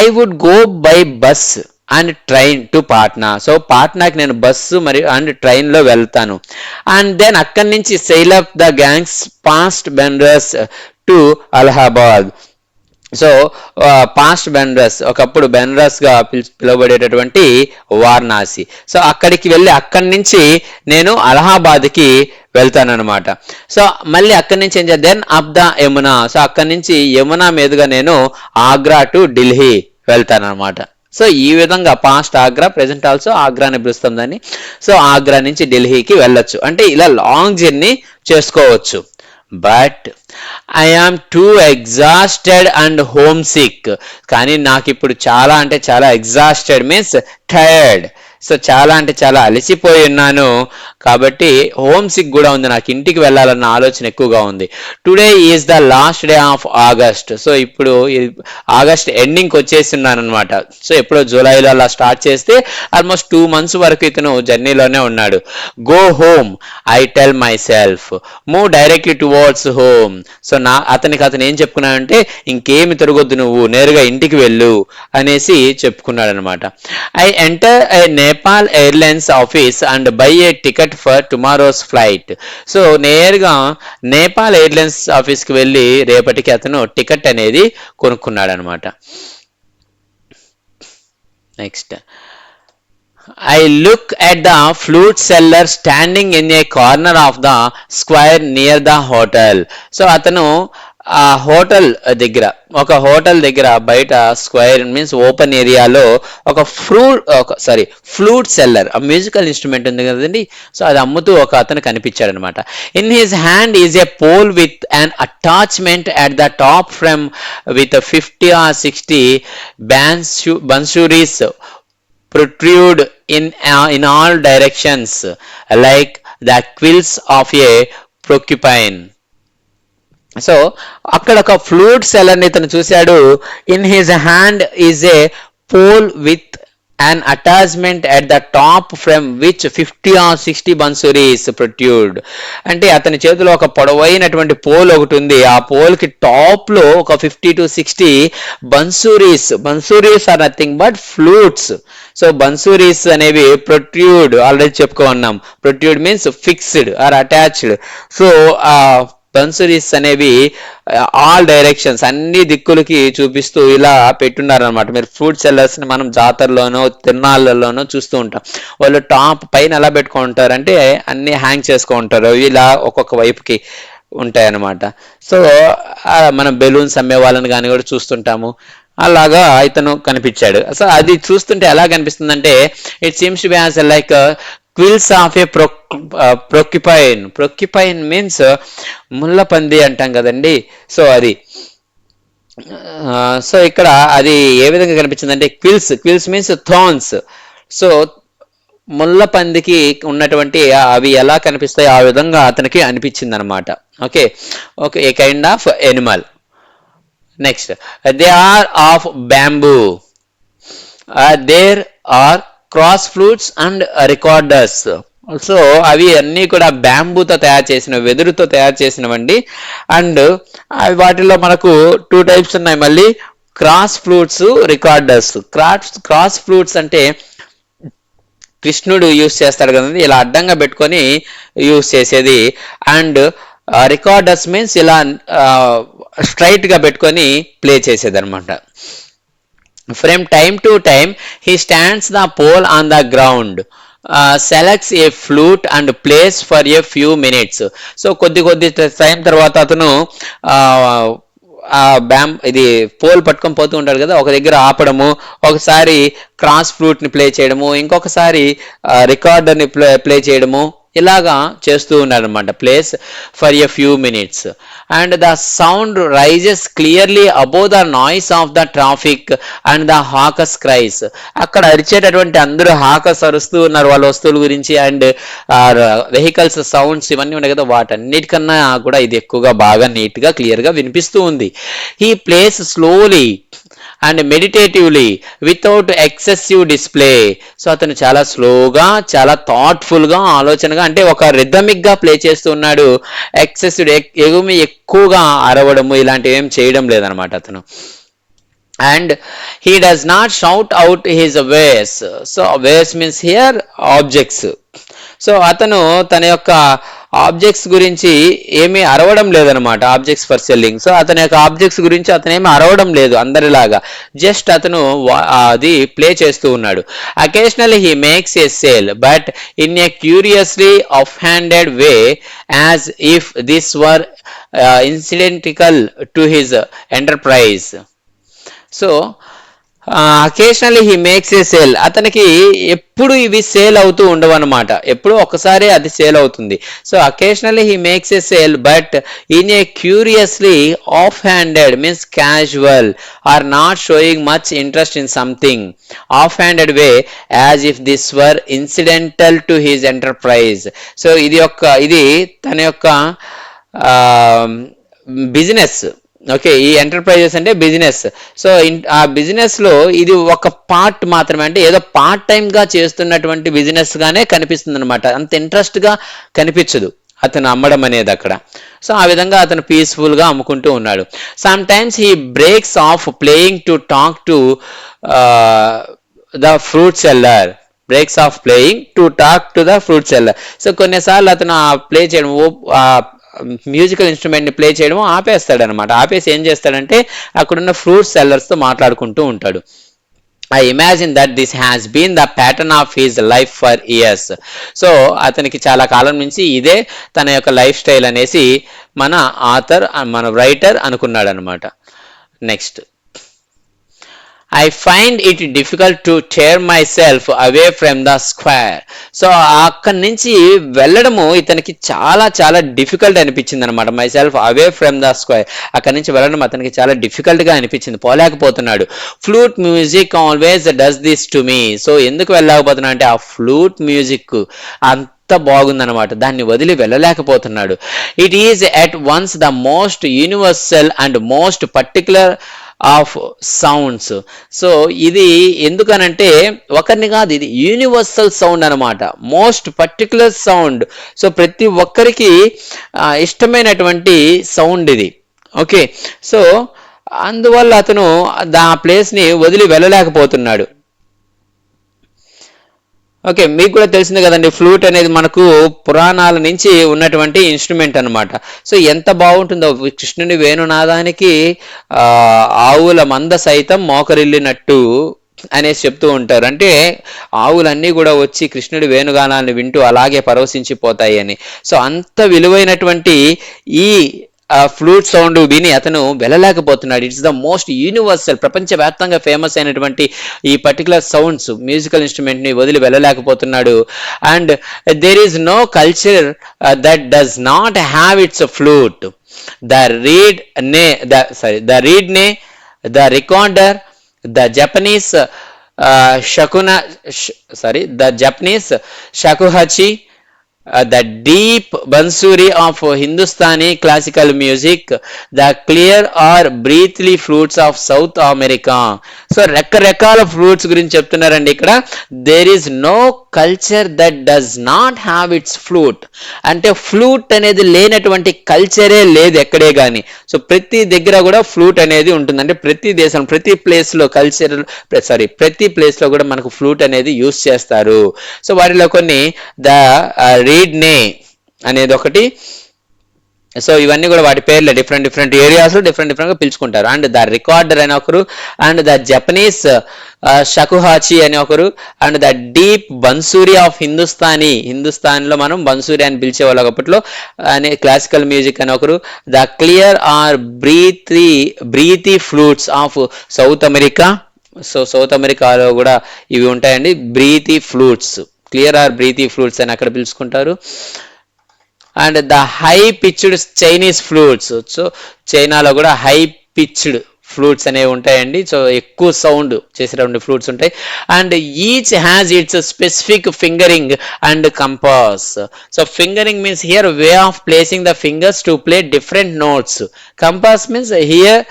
I would go by bus and train to Patna. So పాట్నాకి నేను బస్సు మరియు అండ్ ట్రైన్లో వెళ్తాను. అండ్ దెన్ అక్కడి నుంచి SAIL up the gangs past Benaras to Allahabad. So past Benaras, ఒకప్పుడు బెనరస్గా పిలువబడేటటువంటి వారణాసి. సో అక్కడికి వెళ్ళి అక్కడి నుంచి నేను అలహాబాద్కి వెళ్తానమాట. సో మళ్ళీ అక్కడి నుంచి ఏం చేద్దాం, then up the Yamuna. So అక్కడి నుంచి యమునా మీదుగా నేను ఆగ్రా టు ఢిల్లీ వెళ్తానమాట. సో ఈ విధంగా past Agra, present also Agra అని పిలుస్తాం దాన్ని. సో ఆగ్రా నుంచి ఢిల్లీకి వెళ్ళొచ్చు, అంటే ఇలా లాంగ్ జర్నీ చేసుకోవచ్చు. But I am too exhausted and homesick. కానీ నాకు ఇప్పుడు చాలా అంటే చాలా ఎగ్జాస్టెడ్ మీన్స్ టైర్డ్. సో చాలా అంటే చాలా అలసిపోయి ఉన్నాను, కాబట్టి హోమ్ సిక్ కూడా ఉంది, నాకు ఇంటికి వెళ్ళాలన్న ఆలోచన ఎక్కువగా ఉంది. Today is the last day of August. So ఇప్పుడు ఆగస్ట్ ఎండింగ్కి వచ్చేస్తున్నాను అనమాట. సో ఎప్పుడో జూలైలో అలా స్టార్ట్ చేస్తే ఆల్మోస్ట్ 2 months వరకు ఇతను జర్నీలోనే ఉన్నాడు. Go home I tell my self, move directly towards home. So అతను ఏం చెప్పుకున్నాడంటే ఇంకేమి తిరగొద్దు, నువ్వు నేరుగా ఇంటికి వెళ్ళు అనేసి చెప్పుకున్నాడు అనమాట. I enter a Nepal airlines office and buy a ticket for tomorrow's flight. So నేరుగా నేపాల్ ఎయిర్లైన్స్ ఆఫీస్కి వెళ్ళి రేపటికి అతను టికెట్ అనేది కొనుక్కున్నాడు అనమాట. Next, I look at the flute seller standing in a corner of the square near the hotel. So అతను ఆ హోటల్ దగ్గర, ఒక హోటల్ దగ్గర బయట స్క్వేర్ మీన్స్ ఓపెన్ ఏరియాలో ఒక ఫ్లూట్ సెల్లర్, ఆ మ్యూజికల్ ఇన్స్ట్రుమెంట్ ఉంది కదండి, సో అది అమ్ముతూ ఒక అతను కనిపించాడు అనమాట. In his hand is a pole with an attachment at the top from with 50 or 60 banshuris protrude in all directions like the quills of a porcupine. So అక్కడ ఒక ఫ్లూట్ సెల్లర్ని ఇతను చూశాడు. In his hand is a pole with an attachment at the top from which 50 or 60 bansuris protrude. అంటే అతని చేతిలో ఒక పొడవైనటువంటి pole ఒకటి ఉంది. ఆ పోల్ కి టాప్ లో ఒక 50 to 60 bansuris are nothing but flutes. So bansuris అనేవి ప్రొట్యూడ్, ఆల్రెడీ చెప్పుకున్నాం. Protrude means fixed or attached. So ఆ బన్సూరీస్ అనేవి ఆల్ డైరెక్షన్స్, అన్ని దిక్కులకి చూపిస్తూ ఇలా పెట్టున్నారు అనమాట. మీరు ఫ్రూట్ సెల్లర్స్ ని మనం జాతరలోనో తిరునాళ్ళలోనో చూస్తూ ఉంటాం. వాళ్ళు టాప్ పైన ఎలా పెట్టుకుంటారు అంటే అన్ని హ్యాంగ్ చేసుకుంటారు, ఇలా ఒక్కొక్క వైపుకి ఉంటాయి అన్నమాట. సో మనం బెలూన్స్ అమ్మే వాళ్ళని కానీ కూడా చూస్తుంటాము. అలాగా ఇతను కనిపించాడు. సో అది చూస్తుంటే ఎలా కనిపిస్తుందంటే it seems to be as like quills of a porcupine. Porcupine means ముళ్ళపంది అంటాం కదండి. సో అది సో ఇక్కడ అది ఏ విధంగా కనిపించిందంటే క్విల్స్ మీన్స్ థార్న్స్. సో ముళ్ళపందికి ఉన్నటువంటి అవి ఎలా కనిపిస్తాయి ఆ విధంగా అతనికి అనిపించింది అనమాట. Okay, a kind of animal. Next, they are of bamboo. There are cross flutes and recorders. So అవి అన్నీ కూడా బ్యాంబూతో తయారు చేసినవి, వెదురుతో తయారు చేసినవండి. అండ్ వాటిలో మనకు 2 టైప్స్ ఉన్నాయి మళ్ళీ, cross flutes, recorders. Cross flutes అంటే కృష్ణుడు యూస్ చేస్తాడు కదండి, ఇలా అడ్డంగా పెట్టుకొని యూస్ చేసేది. అండ్ రికార్డర్స్ మీన్స్ ఇలా స్ట్రైట్ గా పెట్టుకొని ప్లే చేసేది అనమాట. From time to time, he stands the pole on the ground, selects a flute and plays for a few minutes. So కొద్ది టైం తర్వాత అతను ఇది పోల్ పట్టుకొని పోతూ ఉంటాడు కదా, ఒక దగ్గర ఆపడము, ఒకసారి క్రాస్ ఫ్లూట్ ని ప్లే చేయడము, ఇంకొకసారి రికార్డర్ ని ప్లే చేయడము, ఇలాగా చేస్తూ ఉన్నాడు అనమాట. Plays for a few minutes and the sound rises clearly above the noise of the traffic and the hawkers cries. అక్కడ అరిచేటటువంటి అందరూ హాకస్ అరుస్తూ ఉన్నారు వాళ్ళ వస్తువుల గురించి, అండ్ వెహికల్స్ సౌండ్స్ ఇవన్నీ ఉన్నాయి కదా, వాటన్నిటికన్నా కూడా ఇది ఎక్కువగా బాగా నీట్ గా క్లియర్ గా వినిపిస్తూ ఉంది. He plays slowly and meditatively without excessive display. So అతను చాలా స్లోగా, చాలా థాట్ఫుల్ గా, ఆలోచనగా, అంటే ఒక రిథమిక్ గా ప్లే చేస్తూ ఉన్నాడు. ఎక్సెసివ్ ఎక్కువగా అరవడము ఇలాంటివి ఏం చేయడం లేదనమాట అతను. And he does not shout out his ways. So ways means here objects. So అతను తన యొక్క ఆబ్జెక్ట్స్ గురించి ఏమీ అరవడం లేదనమాట, ఆబ్జెక్ట్స్ ఫర్ సెల్లింగ్. సో అతని యొక్క ఆబ్జెక్ట్స్ గురించి అతను ఏమీ అరవడం లేదు అందరిలాగా, జస్ట్ అతను అది ప్లే చేస్తూ ఉన్నాడు. Occasionally he makes a sale but in a curiously off handed way as if this were incidental to his enterprise. So occasionally he makes a sale. అతనికి ఎప్పుడు ఇవి సేల్ అవుతూ ఉండవు అనమాట, ఎప్పుడు ఒకసారి అది సేల్ అవుతుంది. So occasionally he makes a sale but in a curiously off handed means casual or not showing much interest in something off handed way as if this were incidental to his enterprise. So ఇది తన యొక్క business. Okay, ఈ enterprises అంటే business. So ఆ business లో ఇది ఒక part మాత్రమే, అంటే ఏదో పార్ట్ టైం గా చేస్తున్నటువంటి బిజినెస్ గానే కనిపిస్తుంది అనమాట, అంత ఇంట్రెస్ట్ గా కనిపించదు అతను అమ్మడం అనేది అక్కడ. సో ఆ విధంగా అతను పీస్ఫుల్ గా అమ్ముకుంటూ ఉన్నాడు. Sometimes he breaks off playing to talk to the fruit seller. Breaks off playing to talk to the fruit seller. So కొన్నిసార్లు అతను ప్లే చేయడం, మ్యూజికల్ ఇన్స్ట్రుమెంట్ ని ప్లే చేయడం ఆపేస్తాడు అనమాట. ఆపేసి ఏం చేస్తాడంటే అక్కడున్న ఫ్రూట్ సెల్లర్స్ తో మాట్లాడుకుంటూ ఉంటాడు. I imagine that this has been the pattern of his life for years. So అతనికి చాలా కాలం నుంచి ఇదే తన యొక్క లైఫ్ స్టైల్ అనేసి మన రైటర్ అనుకున్నాడు అనమాట. Next, I find it difficult to tear myself away from the square. So అక్కడి నుంచి వెళ్ళడము ఇతనికి చాలా చాలా డిఫికల్ట్ అనిపించింది అనమాట. Myself away from the square, అక్కడి నుంచి వెళ్ళడం అతనికి చాలా డిఫికల్ట్గా అనిపించింది, పోలేకపోతున్నాడు. Flute music always does this to me. So ఎందుకు వెళ్ళలేకపోతున్నా అంటే ఆ ఫ్లూట్ మ్యూజిక్ అంత బాగుందనమాట, దాన్ని వదిలి వెళ్ళలేకపోతున్నాడు. It is at once the most universal and most particular of sounds. So ఇది ఎందుకనంటే ఒకరిని కాదు, ఇది యూనివర్సల్ సౌండ్ అనమాట, మోస్ట్ పర్టికులర్ సౌండ్. సో ప్రతి ఒక్కరికి ఇష్టమైనటువంటి సౌండ్ ఇది. ఓకే, సో అందువల్ల అతను ఆ ప్లేస్ని వదిలి వెళ్ళలేకపోతున్నాడు. ఓకే, మీకు కూడా తెలిసింది కదండి, ఫ్లూట్ అనేది మనకు పురాణాల నుంచి ఉన్నటువంటి ఇన్స్ట్రుమెంట్ అనమాట. సో ఎంత బాగుంటుందో, కృష్ణుని వేణునాదానికి ఆవుల మంద సైతం మోకరిల్లినట్టు అనేసి చెప్తూ ఉంటారు. అంటే ఆవులన్నీ కూడా వచ్చి కృష్ణుడి వేణుగానాన్ని వింటూ అలాగే పరవశించిపోతాయి అని. సో అంత విలువైనటువంటి ఈ ఫ్లూట్ సౌండ్ విని అతను వెళ్ళలేకపోతున్నాడు. ఇట్స్ ద మోస్ట్ యూనివర్సల్, ప్రపంచవ్యాప్తంగా ఫేమస్ అయినటువంటి ఈ పర్టికులర్ సౌండ్స్, మ్యూజికల్ ఇన్స్ట్రుమెంట్ని వదిలి వెళ్ళలేకపోతున్నాడు. And there is no culture that does not have its flute. The reed nay, the recorder, the Japanese shakuhachi, the deep bansuri of Hindustani classical music, the clear or breathly flutes of South America. So రకరకాల flutes గురించి చెప్తున్నారండి ఇక్కడ. There is no culture that does not have its flute. అంటే flute అనేది లేనటువంటి కల్చరే లేదు ఎక్కడే కానీ. సో ప్రతి దగ్గర కూడా ఫ్లూట్ అనేది ఉంటుంది. అంటే ప్రతి దేశం, ప్రతి ప్లేస్లో ప్రతి ప్లేస్లో కూడా మనకు ఫ్లూట్ అనేది యూస్ చేస్తారు. సో వాటిలో కొన్ని ద రీడ్ నే అనేది ఒకటి. సో ఇవన్నీ కూడా వాటి పేర్లు డిఫరెంట్ ఏరియాస్లో డిఫరెంట్గా పిలుచుకుంటారు. అండ్ ద రికార్డర్ అని ఒకరు, అండ్ ద జపనీస్ షకుహాచి అని ఒకరు, and the deep bansuri of హిందుస్థాన్లో మనం బన్సూరి అని పిలిచేవాళ్ళు ఒకప్పట్లో అనే క్లాసికల్ మ్యూజిక్ అని ఒకరు, the clear or breathy flutes of South America. So South అమెరికాలో కూడా ఇవి ఉంటాయండి, breathy flutes, clear or breathy flutes అని అక్కడ పిలుచుకుంటారు. And the high pitched Chinese flutes. So చైనాలో కూడా హై పిచ్డ్ ఫ్లూట్స్ అనేవి ఉంటాయండి. సో ఎక్కువ సౌండ్ చేసేటువంటి ఫ్లూట్స్ ఉంటాయి. And each has its specific fingering and compass. So fingering means here way of placing the fingers to play different notes. Compass means here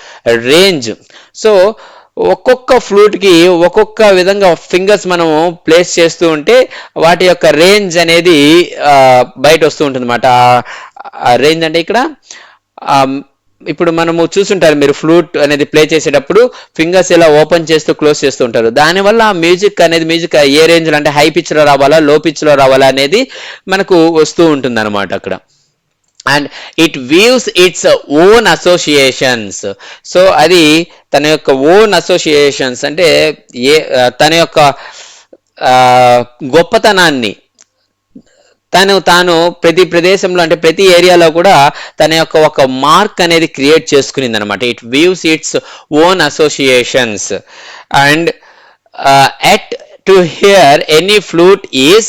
range. So ఒక్కొక్క ఫ్లూట్కి ఒక్కొక్క విధంగా fingers మనము place చేస్తూ ఉంటే వాటి యొక్క రేంజ్ అనేది బయట వస్తూ ఉంటుంది అన్నమాట. రేంజ్ అంటే ఇక్కడ ఇప్పుడు మనము చూస్తుంటారు మీరు, ఫ్లూట్ అనేది ప్లే చేసేటప్పుడు ఫింగర్స్ ఇలా ఓపెన్ చేస్తూ క్లోజ్ చేస్తూ ఉంటారు. దానివల్ల మ్యూజిక్ ఏ రేంజ్లో అంటే హై పిచ్లో రావాలా, లో పిచ్లో రావాలా అనేది మనకు వస్తూ ఉంటుంది అనమాట అక్కడ. And it weaves its own associations. So అది తన యొక్క ఓన్ అసోసియేషన్స్ అంటే తన యొక్క గొప్పతనాన్ని తాను ప్రతి ప్రదేశంలో అంటే ప్రతి ఏరియాలో కూడా తన యొక్క ఒక మార్క్ అనేది క్రియేట్ చేసుకునింది అనమాట. It weaves its own associations. And at to hear any flute is,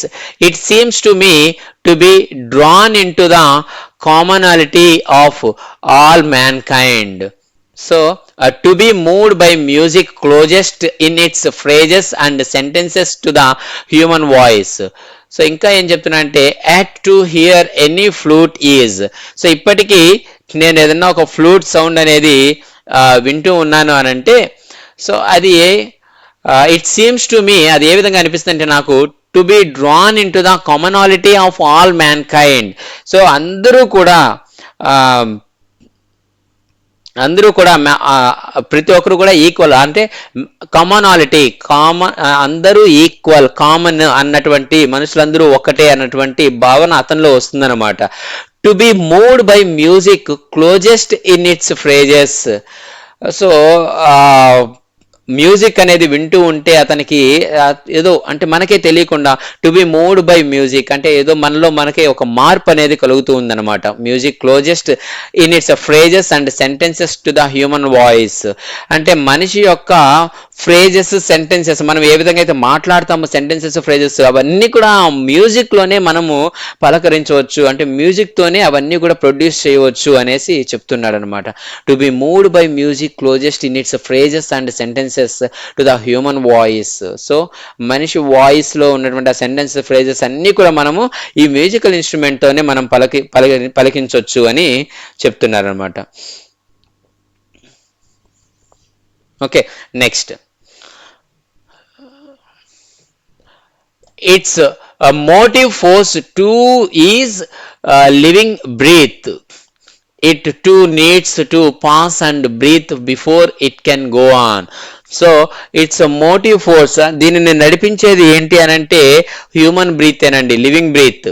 it seems to me, to be drawn into the commonality of all mankind. So to be moved by music closest in its phrases and sentences to the human voice. So ఇంకా ఏం చెప్తున్నా అంటే at to hear any flute is. So ఇప్పటికీ నేను ఏదన్నా ఒక flute sound అనేది వింటూ ఉన్నాను అని అంటే, సో అది ఇట్ సీమ్స్ టు మీ, అది ఏ విధంగా అనిపిస్తుంది అంటే నాకు, to be drawn in to the commonality of all man kind. So అందరూ కూడా ప్రతి ఒక్కరు కూడా ఈక్వల్, అంటే కామనాలిటీ, అందరూ ఈక్వల్, కామన్ అన్నటువంటి మనుషులందరూ ఒక్కటే అన్నటువంటి భావన అతనిలో వస్తుందన్నమాట. To be moved by music closest in it's phrases. So music అనేది వింటూ ఉంటే అతనికి ఏదో అంటే మనకే తెలియకుండా to be moved by music అంటే ఏదో మనకే ఒక మార్పు అనేది కలుగుతూ ఉందన్నమాట. Music closest in it's phrases and sentences to the human voice. అంటే మనిషి యొక్క ఫ్రేజెస్, సెంటెన్సెస్, మనం ఏ విధంగా అయితే మాట్లాడతామో సెంటెన్సెస్, ఫ్రేజెస్ అవన్నీ కూడా మ్యూజిక్లోనే మనము పలకరించవచ్చు, అంటే మ్యూజిక్తోనే అవన్నీ కూడా ప్రొడ్యూస్ చేయవచ్చు అనేసి చెప్తున్నాడు అనమాట. To be moved by music closest in it's phrases and sentences to the human voice. So మనిషి వాయిస్లో ఉన్నటువంటి ఆ సెంటెన్సెస్, ఫ్రేజెస్ అన్నీ కూడా మనము ఈ మ్యూజికల్ ఇన్స్ట్రుమెంట్తోనే మనం పలికించవచ్చు అని చెప్తున్నారు అనమాట. Okay, next, its motive force too is living breath. It too needs to pass and breathe before it can go on. So its motive force, దీనిని నడిపించేది ఏంటి అని అంటే హ్యూమన్ బ్రీత్ ఏనండి, లివింగ్ బ్రీత్.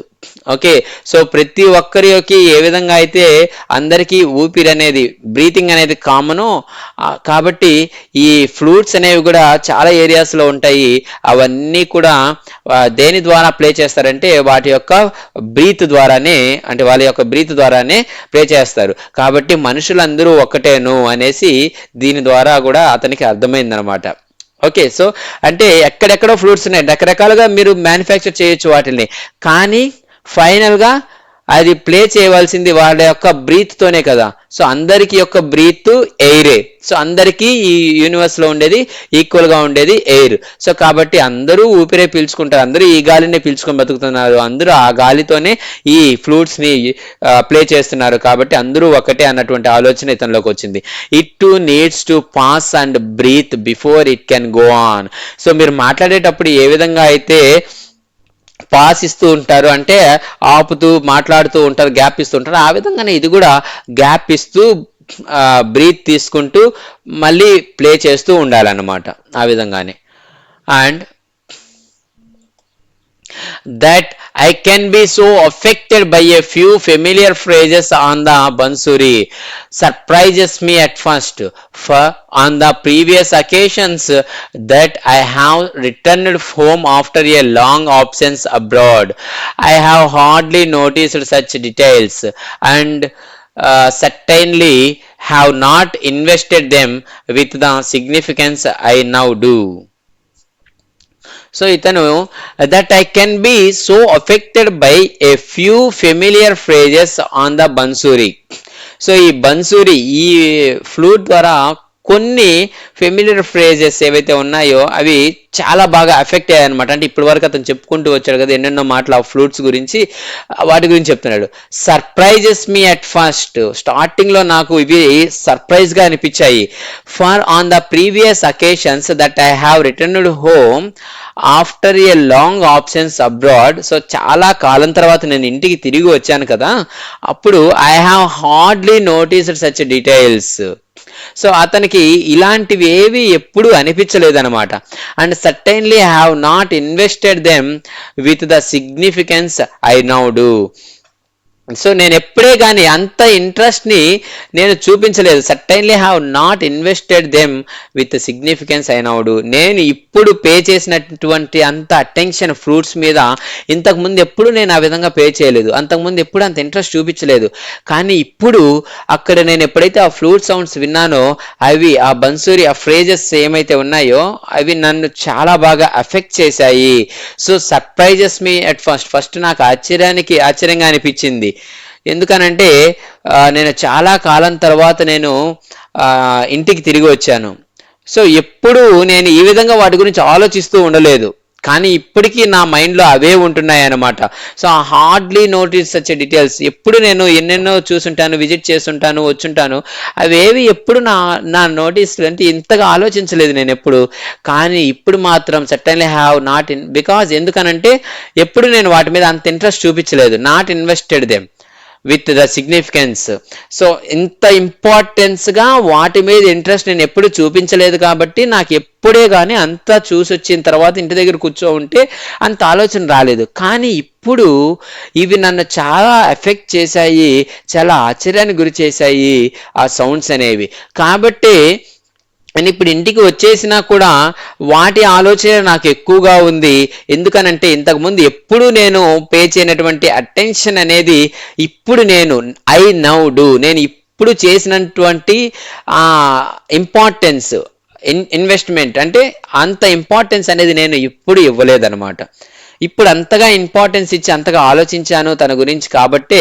ఓకే, సో ప్రతి ఒక్కరికి ఏ విధంగా అయితే అందరికీ ఊపిరి అనేది, బ్రీతింగ్ అనేది కామను, కాబట్టి ఈ ఫ్లూట్స్ అనేవి కూడా చాలా ఏరియాస్లో ఉంటాయి. అవన్నీ కూడా దేని ద్వారా ప్లే చేస్తారంటే వాటి యొక్క బ్రీత్ ద్వారానే, అంటే వాళ్ళ యొక్క బ్రీత్ ద్వారానే ప్లే చేస్తారు. కాబట్టి మనుషులందరూ ఒక్కటేను అనేసి దీని ద్వారా కూడా అతనికి అర్థమైందనమాట. ఓకే, సో అంటే ఎక్కడెక్కడో ఫ్లూట్స్ ఉన్నాయి, రకరకాలుగా మీరు మ్యానుఫ్యాక్చర్ చేయొచ్చు వాటిని, కానీ ఫైనల్గా అది ప్లే చేయవలసింది వాళ్ళ యొక్క బ్రీత్తోనే కదా. సో అందరికి యొక్క బ్రీత్ ఎయిరే. సో అందరికీ ఈ యూనివర్స్లో ఉండేది ఈక్వల్గా ఉండేది ఎయిర్. సో కాబట్టి అందరూ ఊపిరే పీల్చుకుంటారు, అందరూ ఈ గాలినే పీల్చుకొని బతుకుతున్నారు, అందరూ ఆ గాలితోనే ఈ ఫ్లూట్స్ని ప్లే చేస్తున్నారు. కాబట్టి అందరూ ఒకటే అన్నటువంటి ఆలోచన ఇతనిలోకి వచ్చింది. It to needs to pass and breath before it can go on. So మీరు మాట్లాడేటప్పుడు ఏ విధంగా అయితే పాస్ ఇస్తూ ఉంటారు, అంటే ఆపుతూ మాట్లాడుతూ ఉంటారు, గ్యాప్ ఇస్తూ ఉంటారు, ఆ విధంగానే ఇది కూడా గ్యాప్ ఇస్తూ బ్రీత్ తీసుకుంటూ మళ్ళీ ప్లే చేస్తూ ఉండాలన్నమాట. ఆ విధంగానే and that I can be so affected by a few familiar phrases on the Bansuri surprises me at first, for on the previous occasions that I have returned home after a long absence abroad, I have hardly noticed such details and certainly have not invested them with the significance I now do. So ఇతను that I can be so affected by a few familiar phrases on the bansuri. So ఈ బన్సూరి, ఈ flute ద్వారా కొన్ని familiar phrases ఏవైతే ఉన్నాయో అవి చాలా బాగా ఎఫెక్ట్ అయ్యాయి అనమాట. అంటే ఇప్పటి వరకు అతను చెప్పుకుంటూ వచ్చాడు కదా ఎన్నెన్నో మాటలు ఆ ఫ్లూట్స్ గురించి, వాటి గురించి చెప్తున్నాడు. సర్ప్రైజెస్ మీ అట్ ఫస్ట్, స్టార్టింగ్లో నాకు ఇవి సర్ప్రైజ్గా అనిపించాయి. For on the previous occasions that I have returned home after a long absence abroad. So చాలా కాలం తర్వాత నేను ఇంటికి తిరిగి వచ్చాను కదా, అప్పుడు I have hardly noticed such details. So అతనికి ఇలాంటివి ఏవి ఎప్పుడూ అనిపించలేదన్నమాట. And certainly have not invested them with the significance I now do. So నేను ఎప్పుడే కానీ అంత ఇంట్రెస్ట్ని నేను చూపించలేదు. Certainly have not invested them with significance I now do. నేను ఇప్పుడు పే చేసినటువంటి అంత అటెన్షన్ ఫ్రూట్స్ మీద ఇంతకుముందు ఎప్పుడు నేను ఆ విధంగా పే చేయలేదు, అంతకుముందు ఎప్పుడు అంత ఇంట్రెస్ట్ చూపించలేదు. కానీ ఇప్పుడు అక్కడ నేను ఎప్పుడైతే ఆ ఫ్లూట్ సౌండ్స్ విన్నానో అవి, ఆ బన్సూరి, ఆ ఫ్రేజెస్ ఏమైతే ఉన్నాయో అవి నన్ను చాలా బాగా ఎఫెక్ట్ చేశాయి. So surprises me at first నాకు ఆశ్చర్యంగా అనిపించింది. ఎందుకనంటే నేను చాలా కాలం తర్వాత నేను ఇంటికి తిరిగి వచ్చాను. సో ఎప్పుడు నేను ఈ విధంగా వాటి గురించి ఆలోచిస్తూ ఉండలేదు, కానీ ఇప్పటికీ నా మైండ్లో అవే ఉంటున్నాయి అన్నమాట. So hardly notice such details. ఎప్పుడు నేను ఎన్నెన్నో చూసుంటాను, విజిట్ చేస్తుంటాను, వచ్చుంటాను, అవేవి ఎప్పుడు నా నోటీస్ అంటే ఇంతగా ఆలోచించలేదు నేను ఎప్పుడు. కానీ ఇప్పుడు మాత్రం సర్టన్లీ హ్యావ్ నాట్ బికాజ్ ఎందుకనంటే ఎప్పుడు నేను వాటి మీద అంత ఇంట్రెస్ట్ చూపించలేదు. Not invested them with the significance. So ఇంత ఇంపార్టెన్స్గా వాటి మీద ఇంట్రెస్ట్ నేను ఎప్పుడు చూపించలేదు కాబట్టి నాకు ఎప్పుడే కానీ అంతా చూసి వచ్చిన తర్వాత ఇంటి దగ్గర కూర్చో ఉంటే అంత ఆలోచన రాలేదు. కానీ ఇప్పుడు ఇవి నన్ను చాలా ఎఫెక్ట్ చేశాయి, చాలా ఆశ్చర్యానికి గురి చేశాయి ఆ సౌండ్స్ అనేవి. కాబట్టి నేను ఇప్పుడు ఇంటికి వచ్చేసినా కూడా వాటి ఆలోచన నాకు ఎక్కువగా ఉంది. ఎందుకనంటే ఇంతకుముందు ఎప్పుడు నేను పే చేయనటువంటి అటెన్షన్ అనేది ఇప్పుడు నేను ఐ నౌ డూ, నేను ఇప్పుడు చేసినటువంటి ఇంపార్టెన్స్, ఇన్వెస్ట్మెంట్ అంటే అంత ఇంపార్టెన్స్ అనేది నేను ఇప్పుడు ఇవ్వలేదన్నమాట. ఇప్పుడు అంతగా ఇంపార్టెన్స్ ఇచ్చి అంతగా ఆలోచించాను తన గురించి కాబట్టే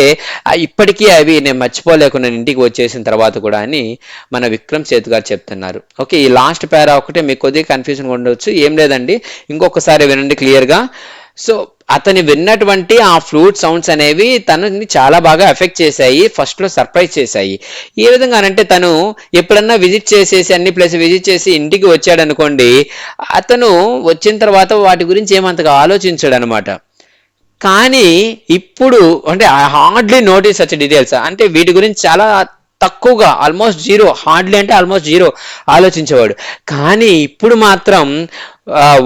ఇప్పటికీ అవి నేను మర్చిపోలేకుండా ఇంటికి వచ్చేసిన తర్వాత కూడా అని మన విక్రమ్ సేత్ గారు చెప్తున్నారు. ఓకే, ఈ లాస్ట్ పారా ఒకటే మీకు కొద్దిగా కన్ఫ్యూజన్ ఉండవచ్చు, ఏం లేదండి, ఇంకొకసారి వినండి క్లియర్గా. సో అతని విన్నటువంటి ఆ ఫ్లూట్ సౌండ్స్ అనేవి తనని చాలా బాగా ఎఫెక్ట్ చేశాయి, ఫస్ట్లో సర్ప్రైజ్ చేశాయి. ఏ విధంగానంటే తను ఎప్పుడన్నా విజిట్ చేసేసి అన్ని ప్లేస్ విజిట్ చేసి ఇంటికి వచ్చాడు అనుకోండి, అతను వచ్చిన తర్వాత వాటి గురించి ఏమంతగా ఆలోచించాడు అనమాట. కానీ ఇప్పుడు అంటే హార్డ్లీ నోటీస్ సచ్ డీటెయిల్స్, అంటే వీటి గురించి చాలా తక్కువగా, ఆల్మోస్ట్ జీరో, హార్డ్లీ అంటే ఆల్మోస్ట్ జీరో ఆలోచించేవాడు. కానీ ఇప్పుడు మాత్రం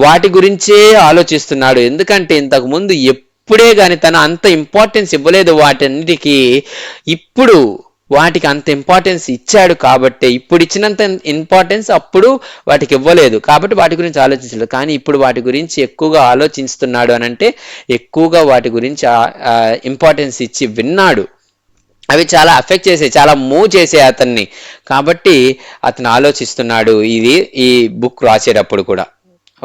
వాటి గురించే ఆలోచిస్తున్నాడు. ఎందుకంటే ఇంతకు ముందు ఎప్పుడే కానీ తను అంత ఇంపార్టెన్స్ ఇవ్వలేదు వాటన్నిటికీ, ఇప్పుడు వాటికి అంత ఇంపార్టెన్స్ ఇచ్చాడు కాబట్టి, ఇప్పుడు ఇచ్చినంత ఇంపార్టెన్స్ అప్పుడు వాటికి ఇవ్వలేదు కాబట్టి వాటి గురించి ఆలోచించలేదు. కానీ ఇప్పుడు వాటి గురించి ఎక్కువగా ఆలోచిస్తున్నాడు అని అంటే ఎక్కువగా వాటి గురించి ఇంపార్టెన్స్ ఇచ్చి విన్నాడు. అవి చాలా అఫెక్ట్ చేసాయి, చాలా మూవ్ చేసాయి అతన్ని, కాబట్టి అతను ఆలోచిస్తున్నాడు ఈ బుక్ రాసేటప్పుడు కూడా.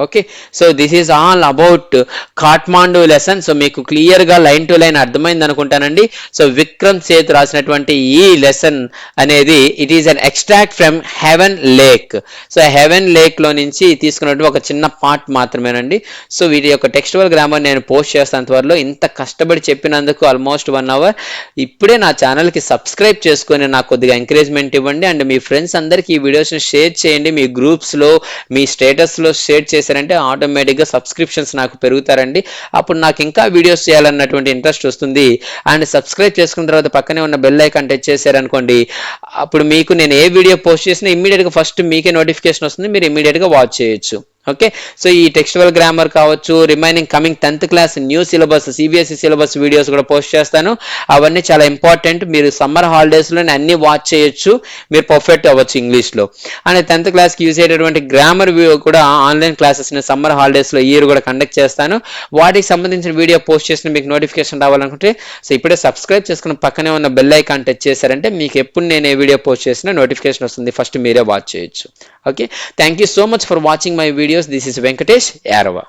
Okay, so this is all about Kathmandu lesson. So మీకు క్లియర్గా లైన్ టు లైన్ అర్థమైంది అనుకుంటానండి. సో విక్రమ్ సేత్ రాసినటువంటి ఈ లెసన్ అనేది it is an extract from Heaven Lake. So Heaven లేక్లో నుంచి తీసుకున్నటువంటి ఒక చిన్న పార్ట్ మాత్రమేనండి. సో వీటి యొక్క టెక్స్టువల్ గ్రామర్ నేను పోస్ట్ చేస్తాను త్వరలో. ఇంత కష్టపడి చెప్పినందుకు ఆల్మోస్ట్ 1 hour. ఇప్పుడే నా ఛానల్కి సబ్స్క్రైబ్ చేసుకొని నాకు కొద్దిగా ఎంకరేజ్మెంట్ ఇవ్వండి. అండ్ మీ ఫ్రెండ్స్ అందరికీ ఈ వీడియోస్ని షేర్ చేయండి, మీ గ్రూప్స్లో మీ స్టేటస్లో షేర్ చేసి అంటే ఆటోమేటిక్గా సబ్స్క్రిప్షన్స్ నాకు పెరుగుతారండి. అప్పుడు నాకు ఇంకా వీడియోస్ చేయాలన్నటువంటి ఇంట్రెస్ట్ వస్తుంది. అండ్ సబ్స్క్రైబ్ చేసుకున్న తర్వాత పక్కనే ఉన్న బెల్ ఐకాన్ టచ్ చేశారనుకోండి, అప్పుడు మీకు నేను ఏ వీడియో పోస్ట్ చేసినా ఇమ్మీడియట్గా ఫస్ట్ మీకే నోటిఫికేషన్ వస్తుంది, మీరు ఇమ్మీడియట్గా వాచ్ చేయొచ్చు. ఓకే, సో ఈ టెక్స్టువల్ గ్రామర్ కావచ్చు, remaining coming 10th class new syllabus CBSE syllabus videos కూడా పోస్ట్ చేస్తాను. అవన్నీ చాలా ఇంపార్టెంట్, మీరు సమ్మర్ హాలిడేస్లోనే అన్ని వాచ్ చేయొచ్చు, మీరు పర్ఫెక్ట్ అవ్వచ్చు ఇంగ్లీష్లో. అండ్ 10th క్లాస్కి యూజ్ అయ్యేటటువంటి గ్రామర్ కూడా ఆన్లైన్ క్లాసెస్ నేను సమ్మర్ హాలిడేస్లో ఈ ఇయర్ కూడా కండక్ట్ చేస్తాను. వాటికి సంబంధించిన వీడియో పోస్ట్ చేసిన మీకు నోటిఫికేషన్ రావాలనుకుంటే సో ఇప్పుడే సబ్స్క్రైబ్ చేసుకుని పక్కనే ఉన్న బెల్ ఐకాన్ టచ్ చేశారంటే మీకు ఎప్పుడు నేను ఏ వీడియో పోస్ట్ చేసినా నోటిఫికేషన్ వస్తుంది, ఫస్ట్ మీరే వాచ్ చేయొచ్చు. Okay, thank you so much for watching my videos. This is Venkatesh Yarava.